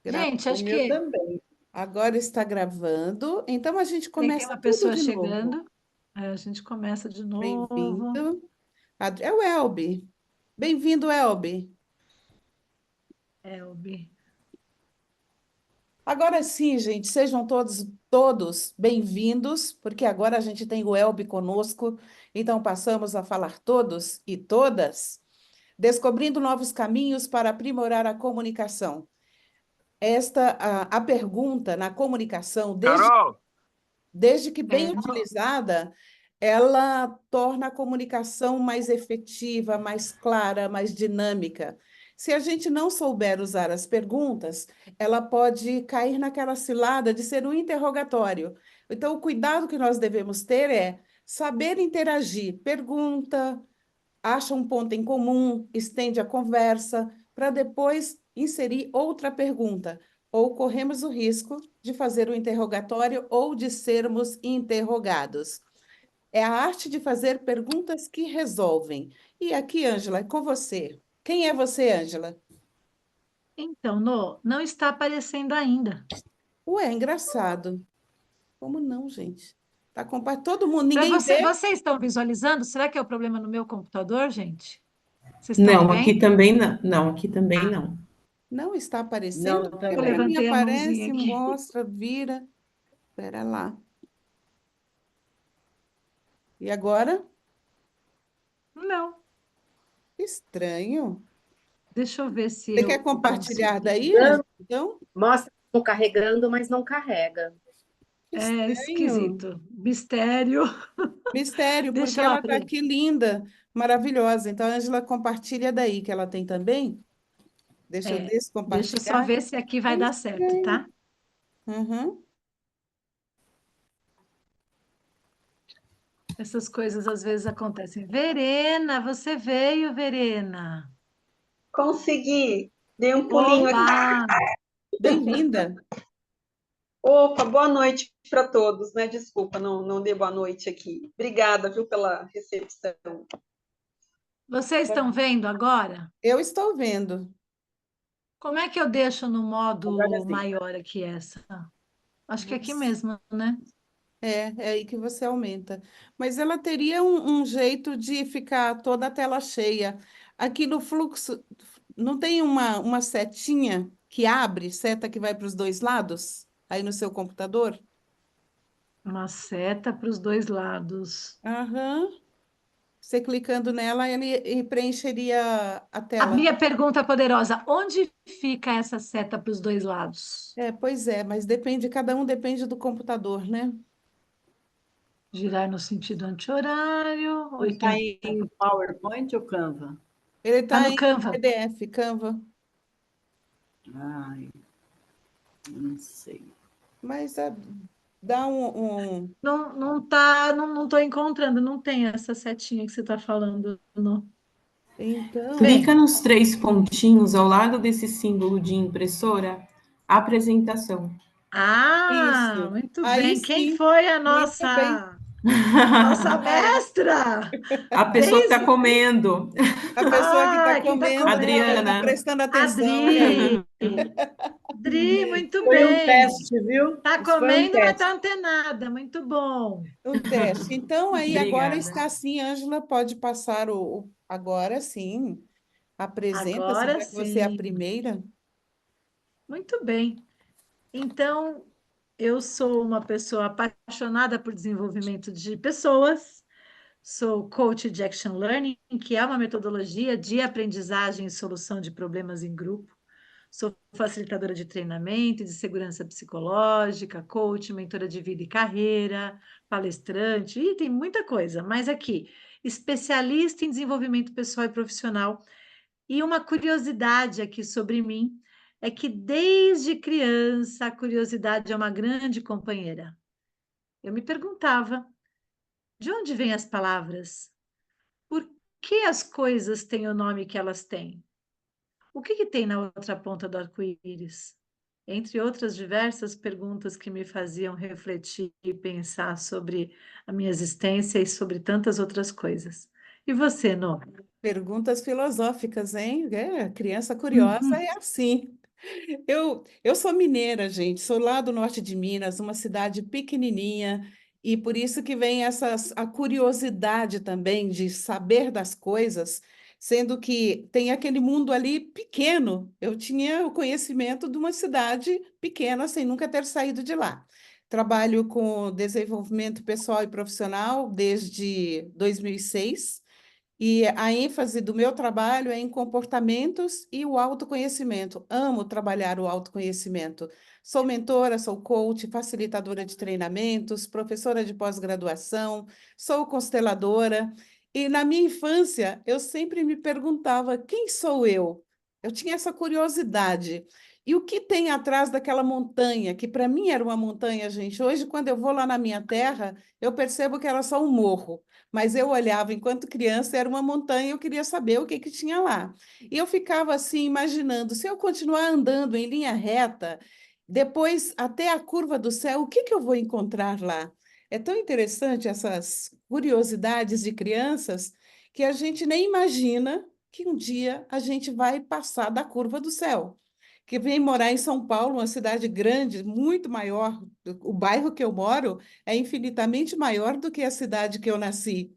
Gente, O acho meu que também. Agora está gravando. Então a gente tem começa uma tudo pessoa de novo. chegando. A gente começa de novo. Bem-vindo. É o Elbi. Bem-vindo, Elbi. Elbi. Agora sim, gente, sejam todos bem-vindos, porque agora a gente tem o Elbi conosco. Então passamos a falar todos e todas, descobrindo novos caminhos para aprimorar a comunicação. A pergunta na comunicação, Carol, desde que bem É, utilizada, ela torna a comunicação mais efetiva, mais clara, mais dinâmica. Se a gente não souber usar as perguntas, ela pode cair naquela cilada de ser um interrogatório. Então, o cuidado que nós devemos ter é saber interagir. Pergunta, acha um ponto em comum, estende a conversa, para depois inserir outra pergunta. Ou corremos o risco de fazer o interrogatório ou de sermos interrogados. É a arte de fazer perguntas que resolvem. E aqui, Ângela, é com você. Quem é você, Ângela? então, não está aparecendo ainda. Ué, engraçado. Como não, gente? Tá todo mundo, Para ninguém você, vê? vocês estão visualizando? Será que é o problema no meu computador, gente? Vocês estão Não, aqui vendo? também não. Não, aqui também Ah, não. Não está Não, aparecendo? Porque eu para também. mim levantei a mãozinha aparece, aqui. mostra, vira. Espera lá. E agora? Não. Estranho. Deixa eu ver se Você quer eu compartilhar consigo. daí, Ângela? Então, Mostra como carregando, mas não carrega. que É estranho. esquisito. Mistério. Mistério, porque Deixa eu ela está abrir. aqui linda, maravilhosa. Então, a Ângela compartilha daí, que ela tem também. Deixa eu Deixa eu só descompartilhar. ver se aqui É vai dar certo, estranho. tá? Uhum. Essas coisas às vezes acontecem. Verena, você veio, Verena. Consegui. Dei um pulinho aqui. Oba! Bem-vinda. Opa, boa noite para todos, né? Desculpa, não dei boa noite aqui. Obrigada, viu, pela recepção. Vocês estão vendo agora? Eu estou vendo. Como é que eu deixo no Agora modo sim. maior aqui essa? Acho que é aqui Você- mesmo, né? É aí que você aumenta. Mas ela teria um jeito de ficar toda a tela cheia. Aqui no fluxo, não tem uma setinha que abre, seta que vai para os dois lados, aí no seu computador? Uma seta para os dois lados. Aham. Você clicando nela, ele preencheria a A tela. minha pergunta poderosa: onde fica essa seta para os dois lados? É, pois é, mas depende, cada um depende do computador, né? Girar no sentido anti-horário, Ele está 80. em PowerPoint ou Canva? Ele Tá está no em Canva. PDF, Canva, Ai, não sei. mas dá um. Não tô encontrando, não tem essa setinha que você está falando. Não. Então, Clica Bem, nos três pontinhos ao lado desse símbolo de impressora, apresentação. ah, isso. muito Aí bem. Quem sim, foi a muito bem. nossa mestra? A pessoa que está Daisy? comendo. A pessoa que está Ah, quem está comendo está comendo? Adriana. prestando atenção, olha aí. Adri. Dri, muito Foi um bem. teste, viu? Tá Isso foi um comendo, mas teste. tá antenada. Muito bom. Um teste. Então, aí agora Obrigada. está assim, Ângela, pode passar agora sim. Apresenta-se, Agora já que você é a sim. primeira. Muito bem. Então, eu sou uma pessoa apaixonada por desenvolvimento de pessoas. Sou coach de Action Learning, que é uma metodologia de aprendizagem e solução de problemas em grupo. Sou facilitadora de treinamento e de segurança psicológica, coach, mentora de vida e carreira, palestrante, e tem muita coisa, mas aqui, especialista em desenvolvimento pessoal e profissional. E uma curiosidade aqui sobre mim é que desde criança a curiosidade é uma grande companheira. Eu me perguntava, de onde vêm as palavras? Por que as coisas têm o nome que elas têm? O que tem na outra ponta do arco-íris? Entre outras diversas perguntas que me faziam refletir e pensar sobre a minha existência e sobre tantas outras coisas. E você, Nô? Perguntas filosóficas, hein? É, criança curiosa Uhum. é assim. Eu sou mineira, gente, sou lá do norte de Minas, uma cidade pequenininha, e por isso que vem a curiosidade também de saber das coisas, sendo que tem aquele mundo ali pequeno. Eu tinha o conhecimento de uma cidade pequena sem nunca ter saído de lá. Trabalho com desenvolvimento pessoal e profissional desde 2006. E a ênfase do meu trabalho é em comportamentos e o autoconhecimento. Amo trabalhar o autoconhecimento. Sou mentora, sou coach, facilitadora de treinamentos, professora de pós-graduação, sou consteladora. E na minha infância, eu sempre me perguntava: quem sou eu? Eu tinha essa curiosidade. E o que tem atrás daquela montanha, que para mim era uma montanha, gente? Hoje, quando eu vou lá na minha terra, eu percebo que era só um morro. Mas eu olhava enquanto criança, era uma montanha, eu queria saber o que que tinha lá. E eu ficava assim imaginando, se eu continuar andando em linha reta, depois até a curva do céu, o que que eu vou encontrar lá? É tão interessante essas curiosidades de crianças que a gente nem imagina que um dia a gente vai passar da curva do céu. Que vem morar em São Paulo, uma cidade grande, muito maior. O bairro que eu moro é infinitamente maior do que a cidade que eu nasci.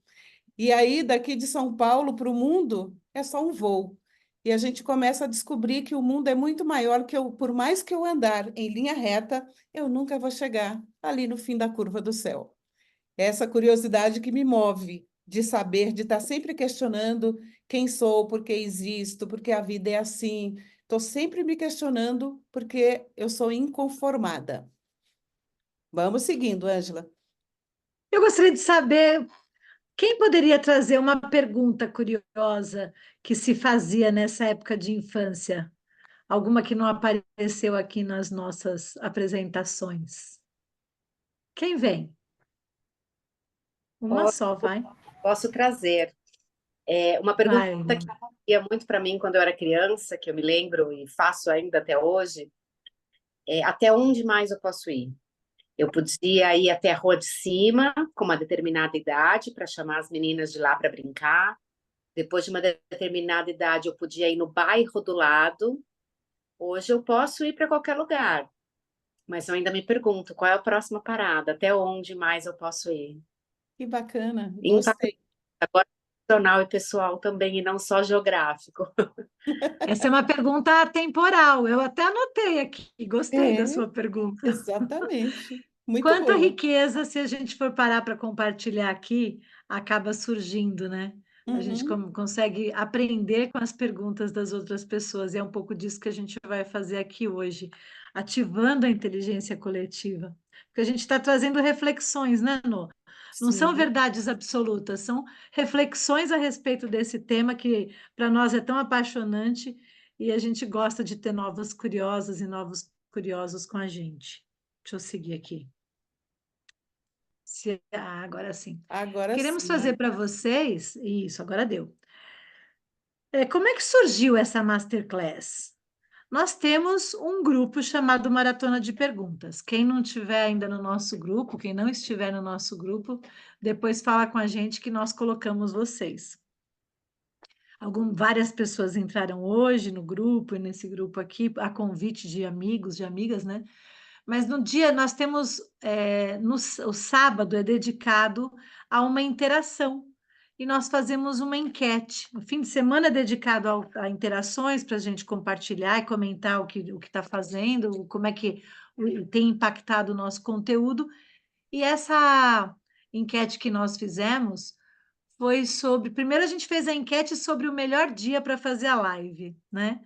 E aí, daqui de São Paulo para o mundo, é só um voo. E a gente começa a descobrir que o mundo é muito maior que eu, por mais que eu andar em linha reta, eu nunca vou chegar ali no fim da curva do céu. É essa curiosidade que me move de saber, de estar sempre questionando quem sou, por que existo, por que a vida é assim. Estou sempre me questionando porque eu sou inconformada. Vamos seguindo, Ângela. Eu gostaria de saber quem poderia trazer uma pergunta curiosa que se fazia nessa época de infância. Alguma que não apareceu aqui nas nossas apresentações. Quem vem? Uma Posso, só, vai. posso trazer. Uma pergunta Vai. que ia muito para mim quando eu era criança, que eu me lembro e faço ainda até hoje, é até onde mais eu posso ir? Eu podia ir até a rua de cima, com uma determinada idade, para chamar as meninas de lá para brincar. Depois de uma determinada idade, eu podia ir no bairro do lado. Hoje eu posso ir para qualquer lugar, mas eu ainda me pergunto qual é a próxima parada, até onde mais eu posso ir. Que bacana, Impacto gostei. agora profissional e pessoal também, e não só geográfico. Essa é uma pergunta temporal. Eu até anotei aqui. Gostei da É, sua pergunta. exatamente. Muito Quanta boa. riqueza, se a gente for parar para compartilhar aqui, acaba surgindo, né? A gente Uhum. consegue aprender com as perguntas das outras pessoas, e é um pouco disso que a gente vai fazer aqui hoje, ativando a inteligência coletiva. Porque a gente está trazendo reflexões, né, Nô? Não são Sim, verdades absolutas, são reflexões a respeito desse tema que para nós é tão apaixonante e a gente gosta de ter novas curiosas e novos curiosos com a gente. Deixa eu seguir aqui. Agora sim. agora Queremos sim. trazer para vocês, isso, agora deu. Como é que surgiu essa masterclass? Nós temos um grupo chamado Maratona de Perguntas. Quem não estiver ainda no nosso grupo, quem não estiver no nosso grupo, depois fala com a gente que nós colocamos vocês. Várias pessoas entraram hoje no grupo, e nesse grupo aqui, a convite de amigos, de amigas, né? Mas no dia nós temos, o sábado é dedicado a uma interação, e nós fazemos uma enquete. O fim de semana é dedicado a interações para a gente compartilhar e comentar o que está fazendo, como é que tem impactado o nosso conteúdo. E essa enquete que nós fizemos foi sobre. Primeiro, a gente fez a enquete sobre o melhor dia para fazer a live, né?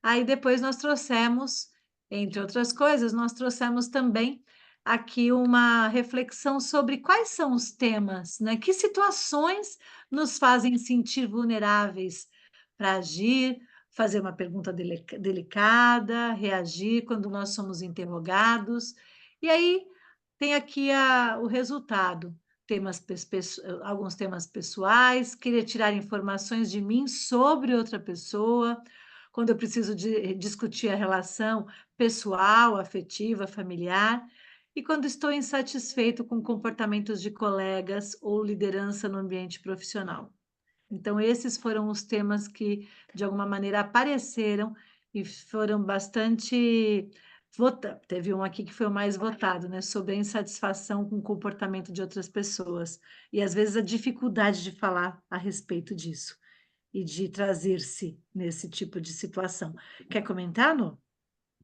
Aí depois nós trouxemos, entre outras coisas, nós trouxemos também aqui uma reflexão sobre quais são os temas, né? Que situações nos fazem sentir vulneráveis para agir, fazer uma pergunta delicada, reagir quando nós somos interrogados. E aí tem aqui o resultado. Alguns temas pessoais, querer tirar informações de mim sobre outra pessoa, quando eu preciso discutir a relação pessoal, afetiva, familiar, e quando estou insatisfeito com comportamentos de colegas ou liderança no ambiente profissional. Então, esses foram os temas que, de alguma maneira, apareceram e foram bastante teve um aqui que foi o mais votado, né? Sobre a insatisfação com o comportamento de outras pessoas. E às vezes a dificuldade de falar a respeito disso e de trazer-se nesse tipo de situação. Quer comentar, Nô?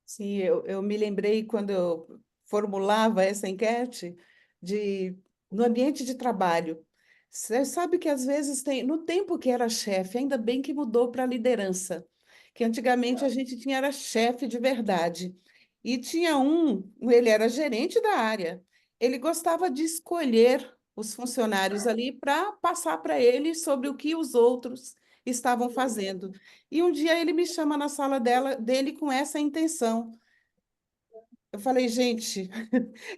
Sim, eu me lembrei quando eu formulava essa enquete no ambiente de trabalho. Você sabe que às vezes tem, no tempo que era chefe, ainda bem que mudou para liderança, que antigamente a gente tinha era chefe de verdade. E tinha ele era gerente da área. Ele gostava de escolher os funcionários ali para passar para ele sobre o que os outros estavam fazendo. E um dia ele me chama na sala dele com essa intenção. Eu falei, gente,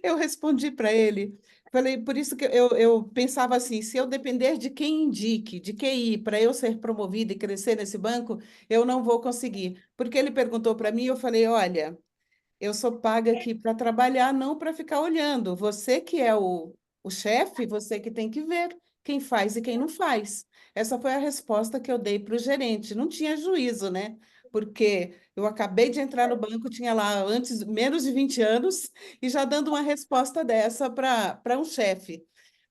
eu respondi para ele. Falei, por isso que eu pensava assim, se eu depender de quem indique, de QI, para eu ser promovida e crescer nesse banco, eu não vou conseguir. Porque ele perguntou para mim, eu falei, olha, eu sou paga aqui para trabalhar, não para ficar olhando. Você que é o chefe, você que tem que ver quem faz e quem não faz. Essa foi a resposta que eu dei para o gerente. Não tinha juízo, né? Porque eu acabei de entrar no banco, tinha lá antes menos de 20 anos, e já dando uma resposta dessa para um chefe.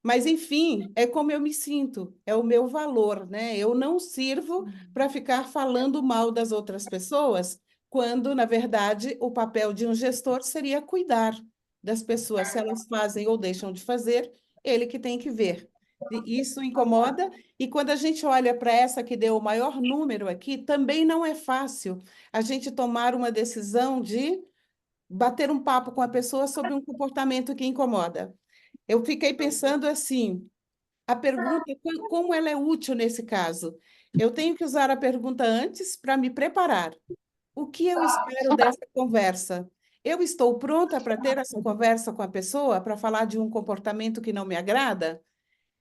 Mas, enfim, é como eu me sinto, é o meu valor, né? Eu não sirvo para ficar falando mal das outras pessoas quando, na verdade, o papel de um gestor seria cuidar das pessoas, se elas fazem ou deixam de fazer, ele que tem que ver. E isso incomoda, e quando a gente olha para essa que deu o maior número aqui, também não é fácil a gente tomar uma decisão de bater um papo com a pessoa sobre um comportamento que incomoda. Eu fiquei pensando assim, a pergunta, como ela é útil nesse caso? Eu tenho que usar a pergunta antes para me preparar. O que eu espero dessa conversa? Eu estou pronta para ter essa conversa com a pessoa, para falar de um comportamento que não me agrada?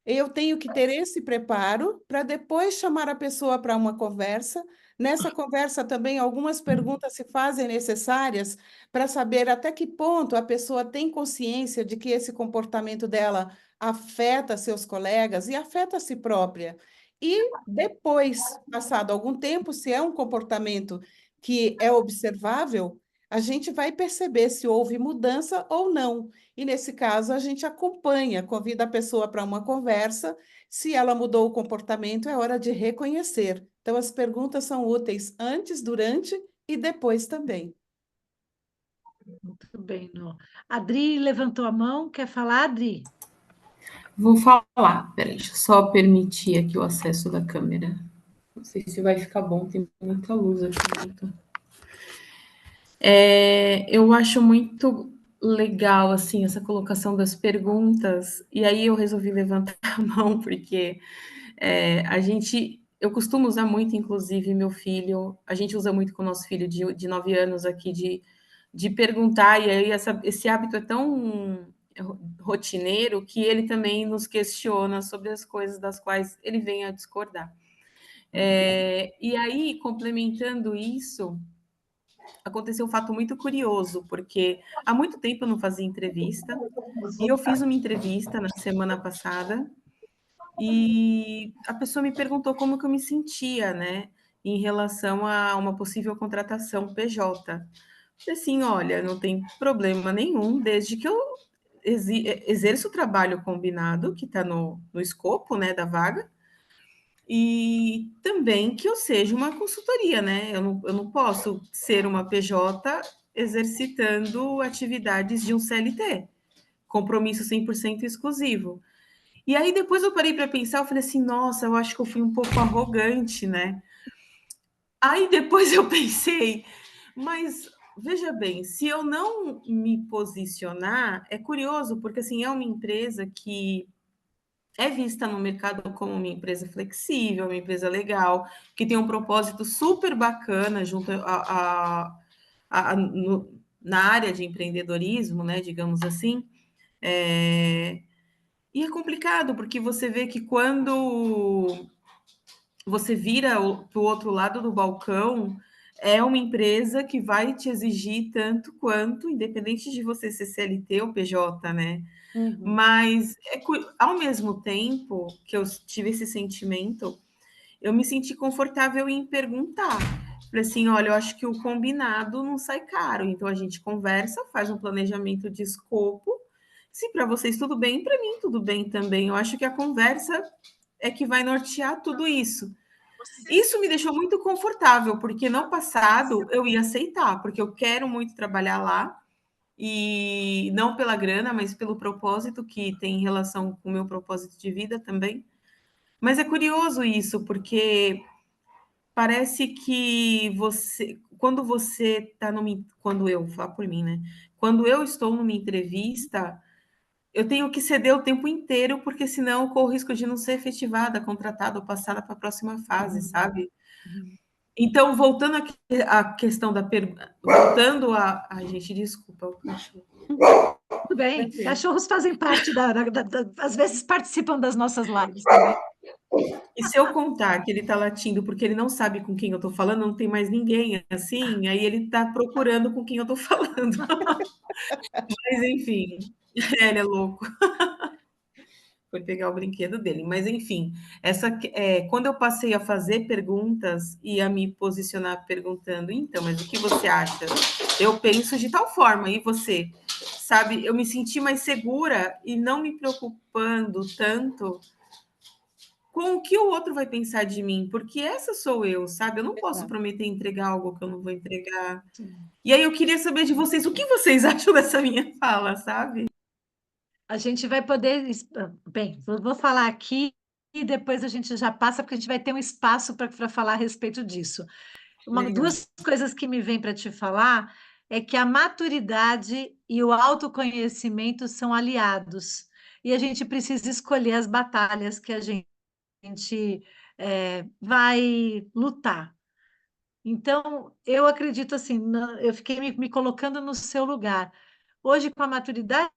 Eu tenho que ter esse preparo para depois chamar a pessoa para uma conversa. Nessa conversa também algumas perguntas se fazem necessárias para saber até que ponto a pessoa tem consciência de que esse comportamento dela afeta seus colegas e afeta a si própria. E depois, passado algum tempo, se é um comportamento que é observável, a gente vai perceber se houve mudança ou não. E nesse caso, a gente acompanha, convida a pessoa para uma conversa. Se ela mudou o comportamento, é hora de reconhecer. Então, as perguntas são úteis antes, durante e depois também. Muito bem, Nô. Adri levantou a mão, quer falar, Adri? Vou falar, peraí, deixa eu só permitir aqui o acesso da câmera. Não sei se vai ficar bom, tem muita luz aqui. Então. Eu acho muito legal, assim, essa colocação das perguntas, e aí eu resolvi levantar a mão, porque eu costumo usar muito, inclusive, meu filho, a gente usa muito com o nosso filho de 9 anos aqui, de perguntar, e aí esse hábito é tão rotineiro que ele também nos questiona sobre as coisas das quais ele vem a discordar. E aí, complementando isso, aconteceu um fato muito curioso, porque há muito tempo eu não fazia entrevista, e eu fiz uma entrevista na semana passada, e a pessoa me perguntou como que eu me sentia, né, em relação a uma possível contratação PJ. Falei assim, olha, não tem problema nenhum, desde que eu exerça o trabalho combinado, que está no escopo, né, da vaga, e também que eu seja uma consultoria, né? Eu não posso ser uma PJ exercitando atividades de um CLT, compromisso 100% exclusivo. E aí depois eu parei para pensar, eu falei assim, nossa, eu acho que eu fui um pouco arrogante, né? Aí depois eu pensei, mas veja bem, se eu não me posicionar, é curioso, porque assim, é uma empresa que é vista no mercado como uma empresa flexível, uma empresa legal, que tem um propósito super bacana junto na área de empreendedorismo, né, digamos assim. E é complicado, porque você vê que quando você vira para o outro lado do balcão, é uma empresa que vai te exigir tanto quanto, independente de você ser CLT ou PJ, né? Uhum. Mas, ao mesmo tempo que eu tive esse sentimento, eu me senti confortável em perguntar. Falei assim, olha, eu acho que o combinado não sai caro, então a gente conversa, faz um planejamento de escopo. Se para vocês tudo bem, para mim tudo bem também. Eu acho que a conversa é que vai nortear tudo isso. Isso me deixou muito confortável, porque no passado eu ia aceitar, porque eu quero muito trabalhar lá, e não pela grana, mas pelo propósito que tem relação com o meu propósito de vida também. Mas é curioso isso, porque parece que quando você está quando eu, vou falar por mim, né? Quando eu estou numa entrevista, eu tenho que ceder o tempo inteiro, porque senão eu corro o risco de não ser efetivada, contratada ou passada para a próxima fase, sabe? Então, voltando à questão da pergunta, voltando a. Ai, gente, desculpa, o cachorro. Tudo bem, Tranquilo. cachorros fazem parte às vezes participam das nossas lives também. E se eu contar que ele está latindo porque ele não sabe com quem eu estou falando, não tem mais ninguém assim, aí ele está procurando com quem eu estou falando. Mas, enfim, ele é louco. Foi pegar o brinquedo dele. Mas, enfim, quando eu passei a fazer perguntas e a me posicionar perguntando, então, mas o que você acha? Eu penso de tal forma, e você? Sabe, eu me senti mais segura e não me preocupando tanto com o que o outro vai pensar de mim, porque essa sou eu, sabe? Eu não posso prometer entregar algo que eu não vou entregar. E aí eu queria saber de vocês, o que vocês acham dessa minha fala, sabe? A gente vai poder. Bem, vou falar aqui e depois a gente já passa, porque a gente vai ter um espaço para falar a respeito disso. Legal. Duas coisas que me vêm para te falar é que a maturidade e o autoconhecimento são aliados. E a gente precisa escolher as batalhas que a gente vai lutar. Então, eu acredito assim, eu fiquei me colocando no seu lugar. Hoje, com a maturidade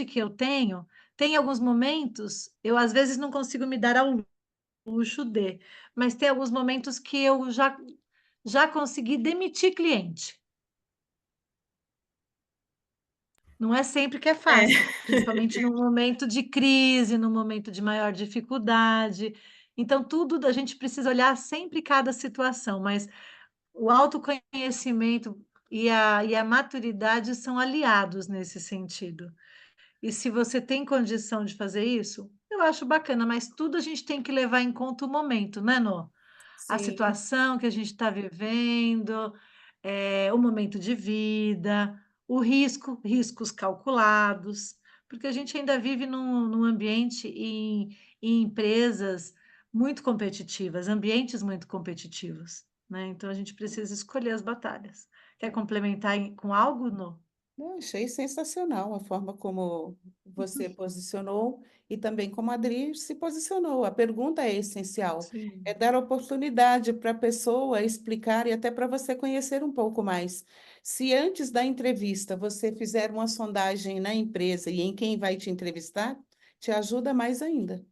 que eu tenho, tem alguns momentos, eu às vezes não consigo me dar ao luxo de, mas tem alguns momentos que eu já consegui demitir cliente. Não é sempre que é fácil, principalmente no momento de crise, no momento de maior dificuldade. Então, tudo a gente precisa olhar sempre cada situação, mas o autoconhecimento e a maturidade são aliados nesse sentido. E se você tem condição de fazer isso, eu acho bacana, mas tudo a gente tem que levar em conta o momento, né, Nô? A Sim. situação que a gente está vivendo, o momento de vida, riscos calculados, porque a gente ainda vive num ambiente em empresas muito competitivas, ambientes muito competitivos, né? Então a gente precisa escolher as batalhas. Quer complementar com algo, Nô? Eu achei sensacional a forma como você posicionou e também como a Adri se posicionou. A pergunta é essencial, é Sim. dar oportunidade para a pessoa explicar e até para você conhecer um pouco mais. Se antes da entrevista você fizer uma sondagem na empresa e em quem vai te entrevistar, te ajuda mais ainda.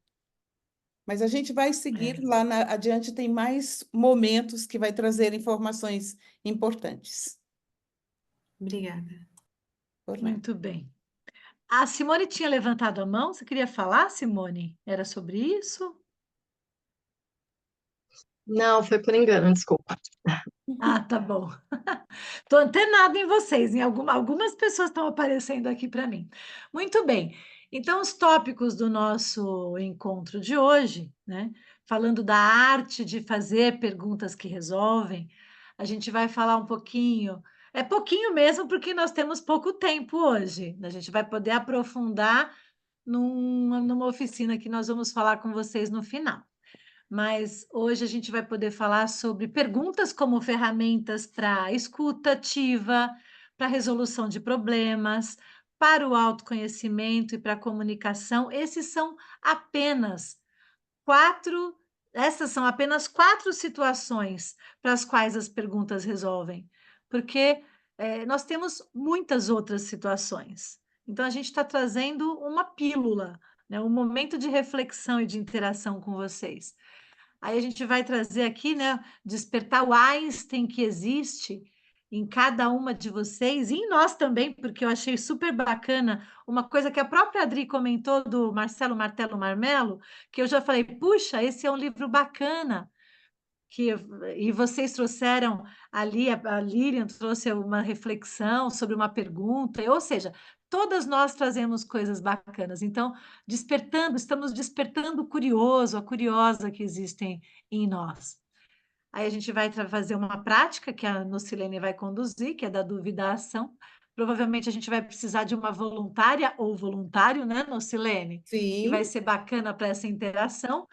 Mas a gente vai seguir lá adiante, tem mais momentos que vai trazer informações importantes. Obrigada. Por nada. Muito bem. A Simone tinha levantado a mão. Você queria falar, Simone? Era sobre isso? Não, foi por engano, desculpa. Ah, tá bom. Estou antenada em vocês, algumas pessoas estão aparecendo aqui para mim. Muito bem. Então, os tópicos do nosso encontro de hoje, né? Falando da arte de fazer perguntas que resolvem, a gente vai falar um pouquinho. É pouquinho mesmo, porque nós temos pouco tempo hoje. A gente vai poder aprofundar numa oficina que nós vamos falar com vocês no final. Mas hoje a gente vai poder falar sobre perguntas como ferramentas para escuta ativa, para resolução de problemas, para o autoconhecimento e para a comunicação. Quatro, essas são apenas 4 situações para as quais as perguntas resolvem, porque nós temos muitas outras situações. Então, a gente está trazendo uma pílula, né, um momento de reflexão e de interação com vocês. Aí a gente vai trazer aqui, né, despertar o Einstein que existe em cada uma de vocês e em nós também, porque eu achei super bacana uma coisa que a própria Adri comentou do Marcelo Martelo Marmelo, que eu já falei, puxa, esse é um livro bacana, que e vocês trouxeram ali, a Lilian trouxe uma reflexão sobre uma pergunta, ou seja, todas nós trazemos coisas bacanas. Então, estamos despertando o curioso, a curiosa que existem em nós. Aí a gente vai fazer uma prática que a Nocilene vai conduzir, que é da dúvida à ação. Provavelmente a gente vai precisar de uma voluntária ou voluntário, né, Nocilene? Que vai Sim, ser bacana para essa interação.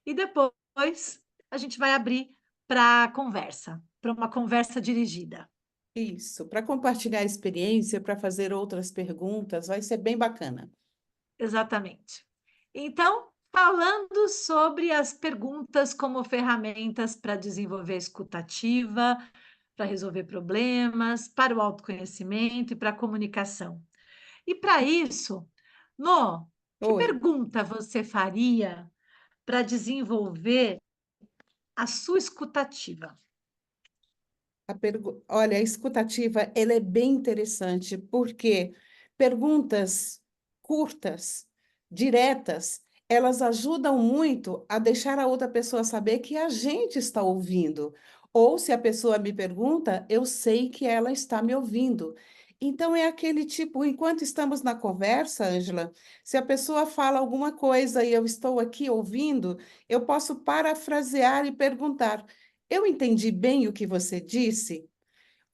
E depois a gente vai abrir para conversa, para uma conversa dirigida. isso. Para compartilhar a experiência, para fazer outras perguntas, vai ser bem bacana. Exatamente. Então, falando sobre as perguntas como ferramentas para desenvolver a escutativa, para resolver problemas, para o autoconhecimento e para a comunicação. E para isso, No, que Oi. pergunta você faria para desenvolver a sua escutativa? Olha, a escutativa, ela é bem interessante, porque perguntas curtas, diretas, elas ajudam muito a deixar a outra pessoa saber que a gente está ouvindo. Ou se a pessoa me pergunta, eu sei que ela está me ouvindo. Então, é aquele tipo, enquanto estamos na conversa, Ângela, se a pessoa fala alguma coisa e eu estou aqui ouvindo, eu posso parafrasear e perguntar: eu entendi bem o que você disse?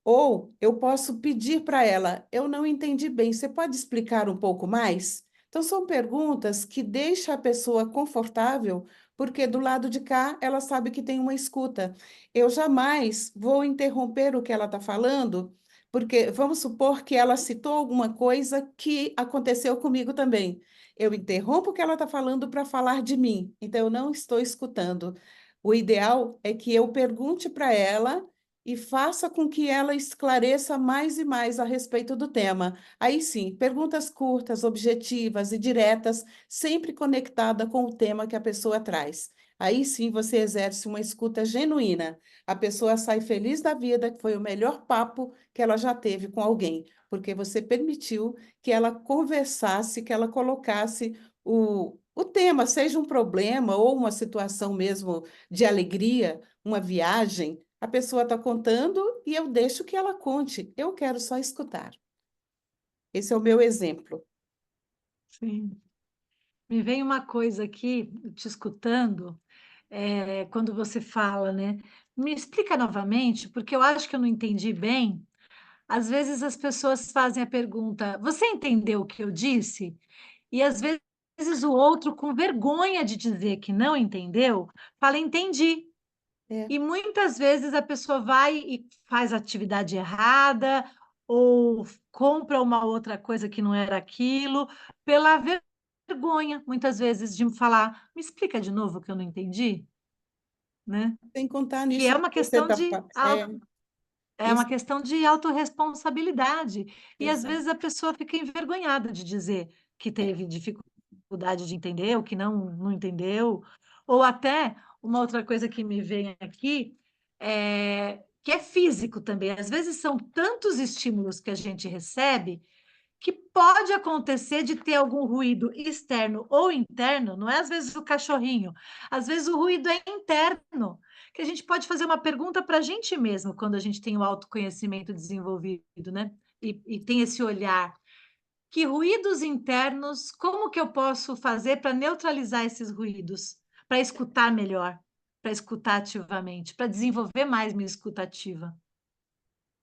Ou eu posso pedir para ela, eu não entendi bem, você pode explicar um pouco mais? Então, são perguntas que deixam a pessoa confortável, porque do lado de cá ela sabe que tem uma escuta. Eu jamais vou interromper o que ela está falando, porque vamos supor que ela citou alguma coisa que aconteceu comigo também. Eu interrompo o que ela está falando para falar de mim, então eu não estou escutando. O ideal é que eu pergunte para ela e faça com que ela esclareça mais e mais a respeito do tema. Aí sim, perguntas curtas, objetivas e diretas, sempre conectada com o tema que a pessoa traz. Aí sim você exerce uma escuta genuína. A pessoa sai feliz da vida, que foi o melhor papo que ela já teve com alguém, porque você permitiu que ela conversasse, que ela colocasse o tema, seja um problema ou uma situação mesmo de alegria, uma viagem. A pessoa está contando e eu deixo que ela conte. Eu quero só escutar. Esse é o meu exemplo. Sim. Me vem uma coisa aqui, te escutando, quando você fala, né? Me explica novamente, porque eu acho que eu não entendi bem. Às vezes as pessoas fazem a pergunta: você entendeu o que eu disse? E às vezes o outro, com vergonha de dizer que não entendeu, fala: entendi. É, E muitas vezes a pessoa vai e faz a atividade errada, ou compra uma outra coisa que não era aquilo, pela vergonha, muitas vezes, de falar: me explica de novo que eu não entendi, né? sem contar Que nisso é que uma você questão está de falando. É, uma isso, questão de autorresponsabilidade. E às exato. vezes a pessoa fica envergonhada de dizer que teve dificuldade de entender, ou que não entendeu. Ou até uma outra coisa que me vem aqui que é físico também. Às vezes são tantos estímulos que a gente recebe que pode acontecer de ter algum ruído externo ou interno, não é às vezes o cachorrinho, às vezes o ruído é interno, que a gente pode fazer uma pergunta para a gente mesmo quando a gente tem o autoconhecimento desenvolvido, né? E tem esse olhar. Que ruídos internos, como que eu posso fazer para neutralizar esses ruídos? Para escutar melhor, para escutar ativamente, para desenvolver mais minha escutativa?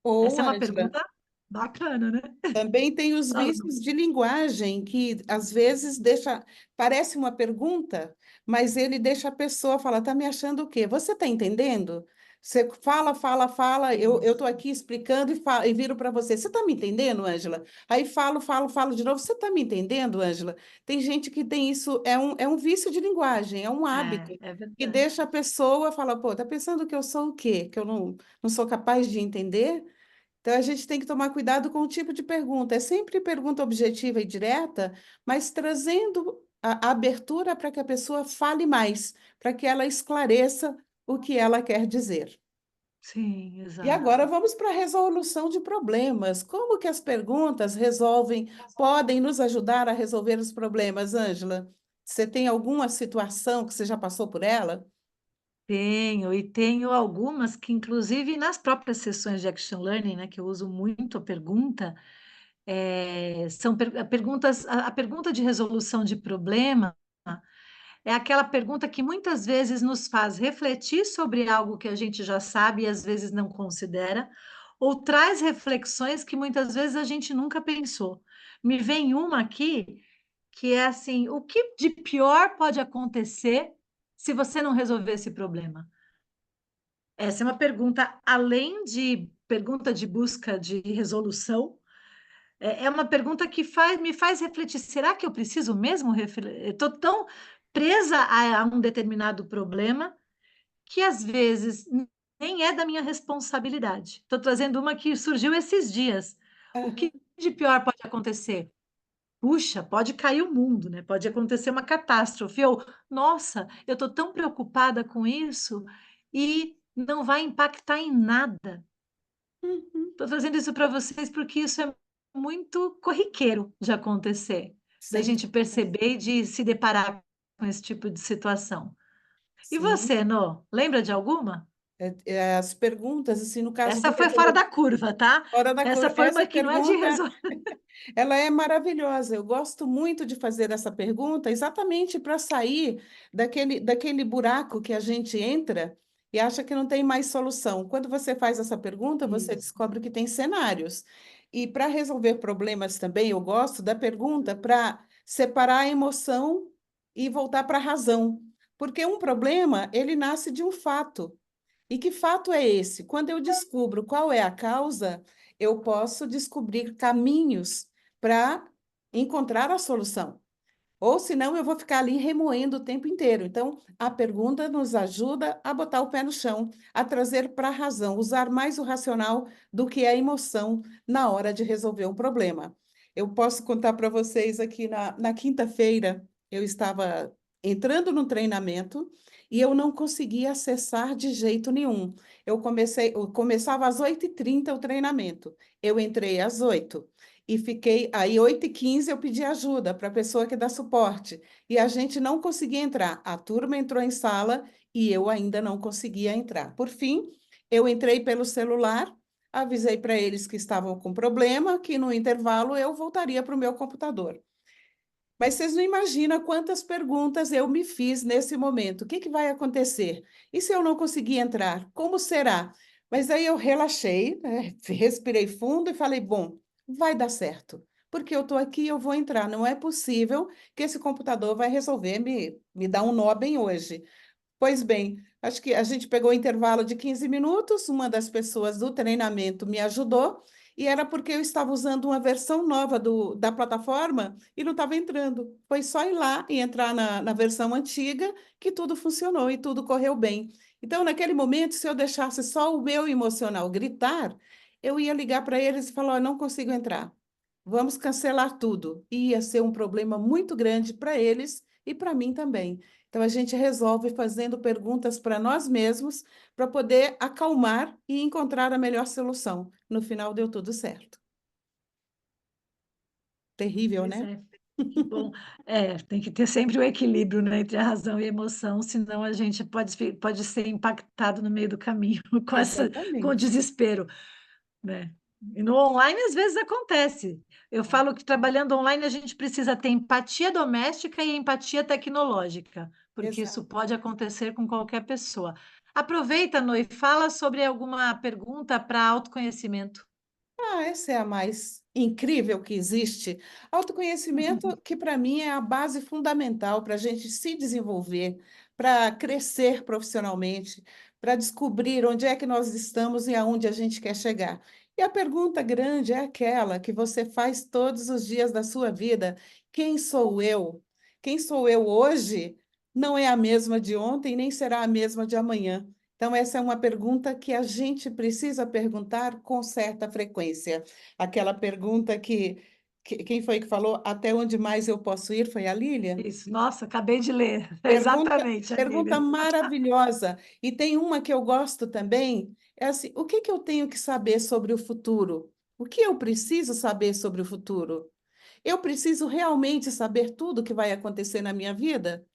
Ou, Essa é uma Ângela, pergunta bacana, né? também tem os vícios de linguagem, que às vezes deixa, parece uma pergunta, mas ele deixa a pessoa falar, tá me achando o quê? Você está entendendo? Você fala, fala, fala, eu estou aqui explicando e viro para você. Você está me entendendo, Ângela? Aí falo, falo, falo de novo. Você está me entendendo, Ângela? Tem gente que tem isso, é um vício de linguagem, é um hábito, É que verdade. deixa a pessoa falar, pô, tá pensando que eu sou o quê? Que eu não sou capaz de entender? Então, a gente tem que tomar cuidado com o tipo de pergunta. É sempre pergunta objetiva e direta, mas trazendo a abertura para que a pessoa fale mais, para que ela esclareça o que ela quer dizer. Sim, E agora exato. vamos para a resolução de problemas. Como que as perguntas podem nos ajudar a resolver os problemas, Ângela? Você tem alguma situação que você já passou por ela? Tenho, e tenho algumas que, inclusive, nas próprias sessões de Action Learning, né, que eu uso muito a pergunta, são perguntas, a pergunta de resolução de problema é aquela pergunta que muitas vezes nos faz refletir sobre algo que a gente já sabe e às vezes não considera, ou traz reflexões que muitas vezes a gente nunca pensou. Me vem uma aqui que é assim: o que de pior pode acontecer se você não resolver esse problema? Essa é uma pergunta, além de pergunta de busca de resolução, é uma pergunta que me faz refletir: será que eu preciso mesmo estou tão presa a um determinado problema que às vezes nem é da minha responsabilidade. Estou trazendo uma que surgiu esses dias. O Aham. que de pior pode acontecer? Puxa, pode cair o mundo, né? Pode acontecer uma catástrofe. Ou, nossa, eu estou tão preocupada com isso e não vai impactar em nada. Uhum. Estou trazendo isso para vocês porque isso é muito corriqueiro de acontecer, da Sem gente dúvida. perceber e de se deparar com esse tipo de situação. E Sim. você, Nô, lembra de alguma? As perguntas, assim, no caso de Essa foi fora resolução, da curva, tá? fora da Essa curva, foi essa uma que não é de pergunta, resolver. ela é maravilhosa. Eu gosto muito de fazer essa pergunta exatamente para sair daquele buraco que a gente entra e acha que não tem mais solução. Quando você faz essa pergunta, você Isso. descobre que tem cenários. E para resolver problemas também, eu gosto da pergunta para separar a emoção e voltar para a razão. Porque um problema, ele nasce de um fato. E que fato é esse? Quando eu descubro qual é a causa, eu posso descobrir caminhos para encontrar a solução. Ou senão eu vou ficar ali remoendo o tempo inteiro. Então, a pergunta nos ajuda a botar o pé no chão, a trazer para a razão, usar mais o racional do que a emoção na hora de resolver um problema. Eu posso contar para vocês aqui na quinta-feira, eu estava entrando no treinamento e eu não conseguia acessar de jeito nenhum. Eu começava às 8h30 o treinamento. Eu entrei às 8h e fiquei aí 8h15 eu pedi ajuda para a pessoa que dá suporte e a gente não conseguia entrar. A turma entrou em sala e eu ainda não conseguia entrar. Por fim, eu entrei pelo celular, avisei para eles que estavam com problema, que no intervalo eu voltaria para o meu computador. Mas vocês não imaginam quantas perguntas eu me fiz nesse momento. O que que vai acontecer? E se eu não conseguir entrar? Como será? Mas aí eu relaxei, né? Respirei fundo e falei: bom, vai dar certo. Porque eu estou aqui, eu vou entrar. Não é possível que esse computador vai resolver me dar um nó bem hoje. Pois bem, acho que a gente pegou o intervalo de 15 minutos, uma das pessoas do treinamento me ajudou, e era porque eu estava usando uma versão nova da plataforma e não estava entrando. Foi só ir lá e entrar na versão antiga que tudo funcionou e tudo correu bem. Então, naquele momento, se eu deixasse só o meu emocional gritar, eu ia ligar para eles e falar: "Ó, não consigo entrar. Vamos cancelar tudo." E ia ser um problema muito grande para eles e para mim também. Então, a gente resolve fazendo perguntas para nós mesmos para poder acalmar e encontrar a melhor solução. No final, deu tudo certo. Terrível, Pois né? é, que bom. Tem que ter sempre o equilíbrio, né, entre a razão e a emoção, senão a gente pode ser impactado no meio do caminho com o Exatamente. desespero, né? E no online às vezes acontece. Eu falo que trabalhando online a gente precisa ter empatia doméstica e empatia tecnológica, porque isso Exato. pode acontecer com qualquer pessoa. Aproveita, Noi, fala sobre alguma pergunta para autoconhecimento. Essa é a mais incrível que existe. Autoconhecimento, que para mim é a base fundamental para a gente se desenvolver, para crescer profissionalmente, para descobrir onde é que nós estamos e aonde a gente quer chegar. E a pergunta grande é aquela que você faz todos os dias da sua vida: quem sou eu? Quem sou eu hoje não é a mesma de ontem, nem será a mesma de amanhã. Então, essa é uma pergunta que a gente precisa perguntar com certa frequência. Aquela pergunta quem foi que falou? Até onde mais eu posso ir? Foi a Lília? Isso, nossa, acabei de ler. Pergunta, Exatamente, pergunta Aline. maravilhosa. E tem uma que eu gosto também, é assim: o que que eu tenho que saber sobre o futuro? O que eu preciso saber sobre o futuro? Eu preciso realmente saber tudo o que vai acontecer na minha vida?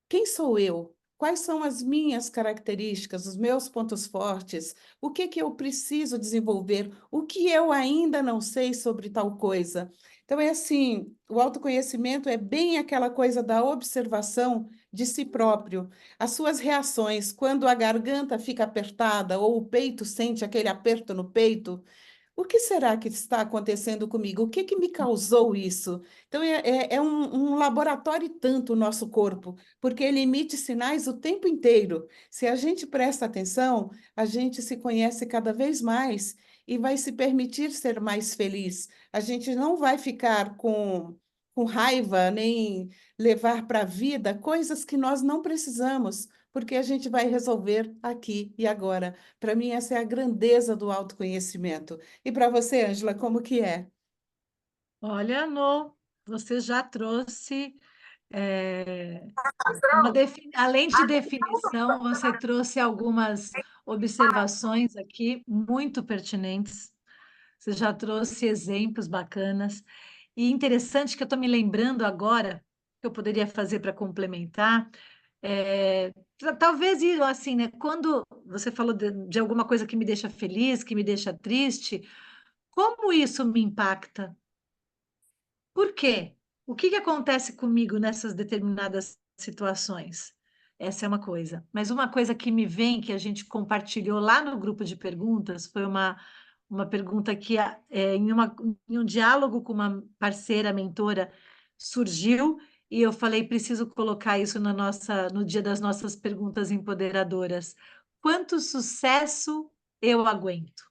Quem sou eu? quais são as minhas características, os meus pontos fortes, o que que eu preciso desenvolver, o que eu ainda não sei sobre tal coisa. Então, é assim, o autoconhecimento é bem aquela coisa da observação de si próprio. As suas reações, quando a garganta fica apertada ou o peito sente aquele aperto no peito, o que será que está acontecendo comigo? O que que me causou isso? Então, é um laboratório e tanto o nosso corpo, porque ele emite sinais o tempo inteiro. Se a gente presta atenção, a gente se conhece cada vez mais e vai se permitir ser mais feliz. A gente não vai ficar com raiva, nem levar para a vida coisas que nós não precisamos, porque a gente vai resolver aqui e agora. Para mim, essa é a grandeza do autoconhecimento. E para você, Ângela, como que é? Olha, você já trouxe, é, além de definição, você trouxe algumas observações aqui muito pertinentes. Você já trouxe exemplos bacanas. E interessante que eu estou me lembrando agora, que eu poderia fazer para complementar, talvez assim, né? Quando você falou de alguma coisa que me deixa feliz, que me deixa triste, como isso me impacta? Por quê? O que que acontece comigo nessas determinadas situações? Essa é uma coisa. Mas uma coisa que me vem, que a gente compartilhou lá no grupo de perguntas, foi uma pergunta que, em um diálogo com uma parceira, mentora, surgiu, e eu falei, preciso colocar isso no dia das nossas perguntas empoderadoras. Quanto sucesso eu aguento?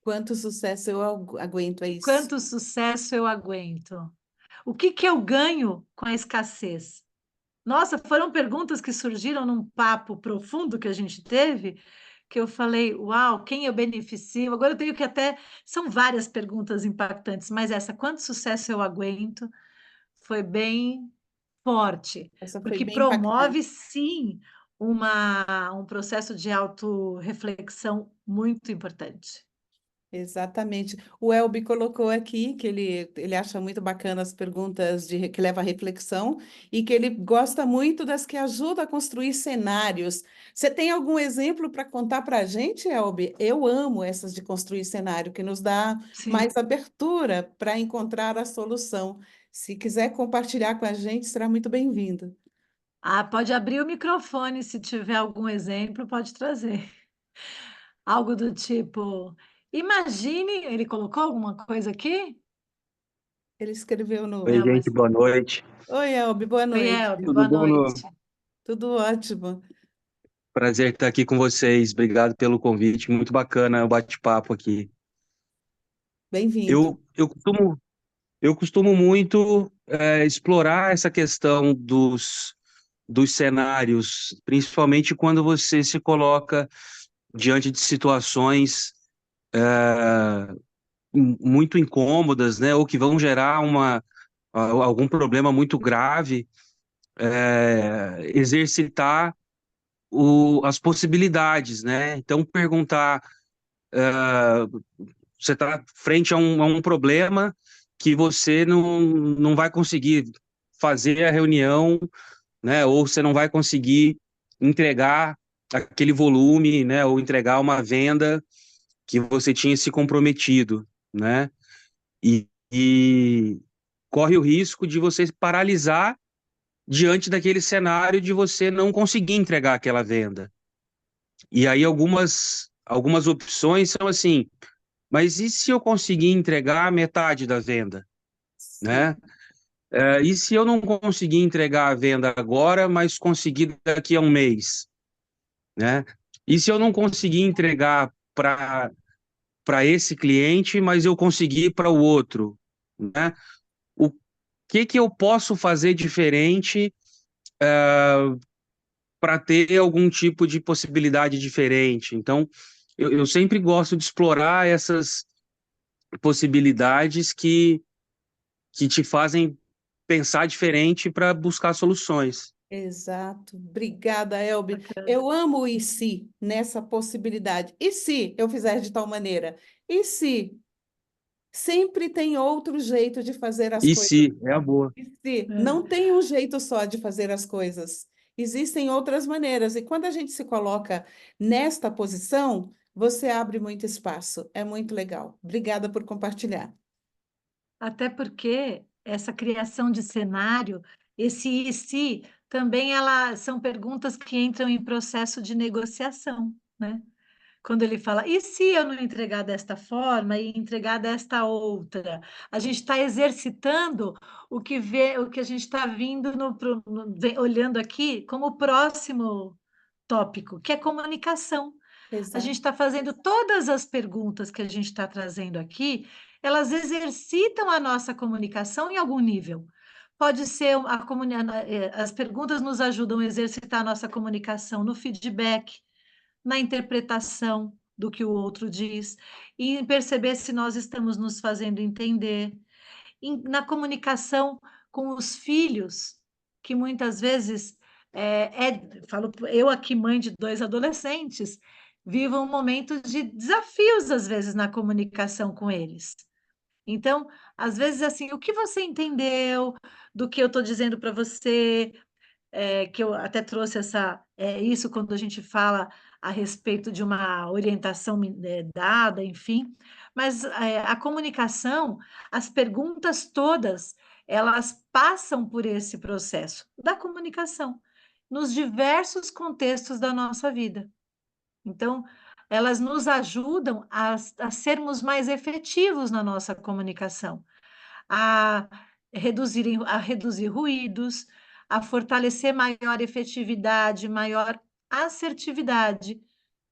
Quanto sucesso eu aguento, é isso. Quanto sucesso eu aguento? O que que eu ganho com a escassez? Nossa, foram perguntas que surgiram num papo profundo que a gente teve, que eu falei, uau, quem eu beneficio? Agora eu tenho que até. São várias perguntas impactantes, mas essa, quanto sucesso eu aguento, foi bem forte, Essa foi porque bem impactante. promove, sim, um processo de autorreflexão muito importante. Exatamente. O Elbi colocou aqui que ele acha muito bacana as perguntas que levam à reflexão e que ele gosta muito das que ajudam a construir cenários. Você tem algum exemplo para contar para a gente, Elbi? Eu amo essas de construir cenário, que nos dá Sim. mais abertura para encontrar a solução. Se quiser compartilhar com a gente, será muito bem-vindo. Ah, pode abrir o microfone se tiver algum exemplo, pode trazer. Algo do tipo, imagine, ele colocou alguma coisa aqui? Ele escreveu no. Oi, Não, gente, mas. boa noite. Oi, Elbi, boa Oi, noite. Elbi, Tudo boa bom? noite. Tudo ótimo. Prazer estar aqui com vocês. Obrigado pelo convite. Muito bacana o bate-papo aqui. Bem-vindo. Eu costumo muito explorar essa questão dos cenários, principalmente quando você se coloca diante de situações muito incômodas, né, ou que vão gerar algum problema muito grave, exercitar as possibilidades, né? Então, perguntar, você está frente a um problema que você não vai conseguir fazer a reunião, né? Ou você não vai conseguir entregar aquele volume, né? Ou entregar uma venda que você tinha se comprometido, né? E corre o risco de você paralisar diante daquele cenário de você não conseguir entregar aquela venda. E aí algumas opções são assim, mas e se eu conseguir entregar metade da venda, Sim. né? E se eu não conseguir entregar a venda agora, mas conseguir daqui a um mês, né? E se eu não conseguir entregar para esse cliente, mas eu conseguir para o outro, né? O que eu posso fazer diferente para ter algum tipo de possibilidade diferente? Então, eu sempre gosto de explorar essas possibilidades que te fazem pensar diferente para buscar soluções. Exato. Obrigada, Elbi. Bacana. Eu amo o e se nessa possibilidade. E se eu fizer de tal maneira? E se? Sempre tem outro jeito de fazer as E coisas. se é a boa. E se? É. Não tem um jeito só de fazer as coisas. Existem outras maneiras, e quando a gente se coloca nesta posição, você abre muito espaço. É muito legal. Obrigada por compartilhar. Até porque essa criação de cenário, esse e se, também são perguntas que entram em processo de negociação, né? Quando ele fala, e se eu não entregar desta forma e entregar desta outra? A gente está exercitando o que a gente está vindo olhando aqui como próximo tópico, que é comunicação. A gente Exato. está fazendo todas as perguntas que a gente está trazendo aqui, elas exercitam a nossa comunicação em algum nível. Pode ser as perguntas nos ajudam a exercitar a nossa comunicação no feedback, na interpretação do que o outro diz, e em perceber se nós estamos nos fazendo entender, na comunicação com os filhos, que muitas vezes falo, eu aqui, mãe de 2 adolescentes, vivo um momento de desafios, às vezes, na comunicação com eles. Então, às vezes, assim, o que você entendeu do que eu estou dizendo para você? Que eu até trouxe isso quando a gente fala a respeito de uma orientação dada, enfim, mas a comunicação, as perguntas todas, elas passam por esse processo da comunicação, nos diversos contextos da nossa vida. Então, elas nos ajudam a sermos mais efetivos na nossa comunicação, a a reduzir ruídos, a fortalecer maior efetividade, maior assertividade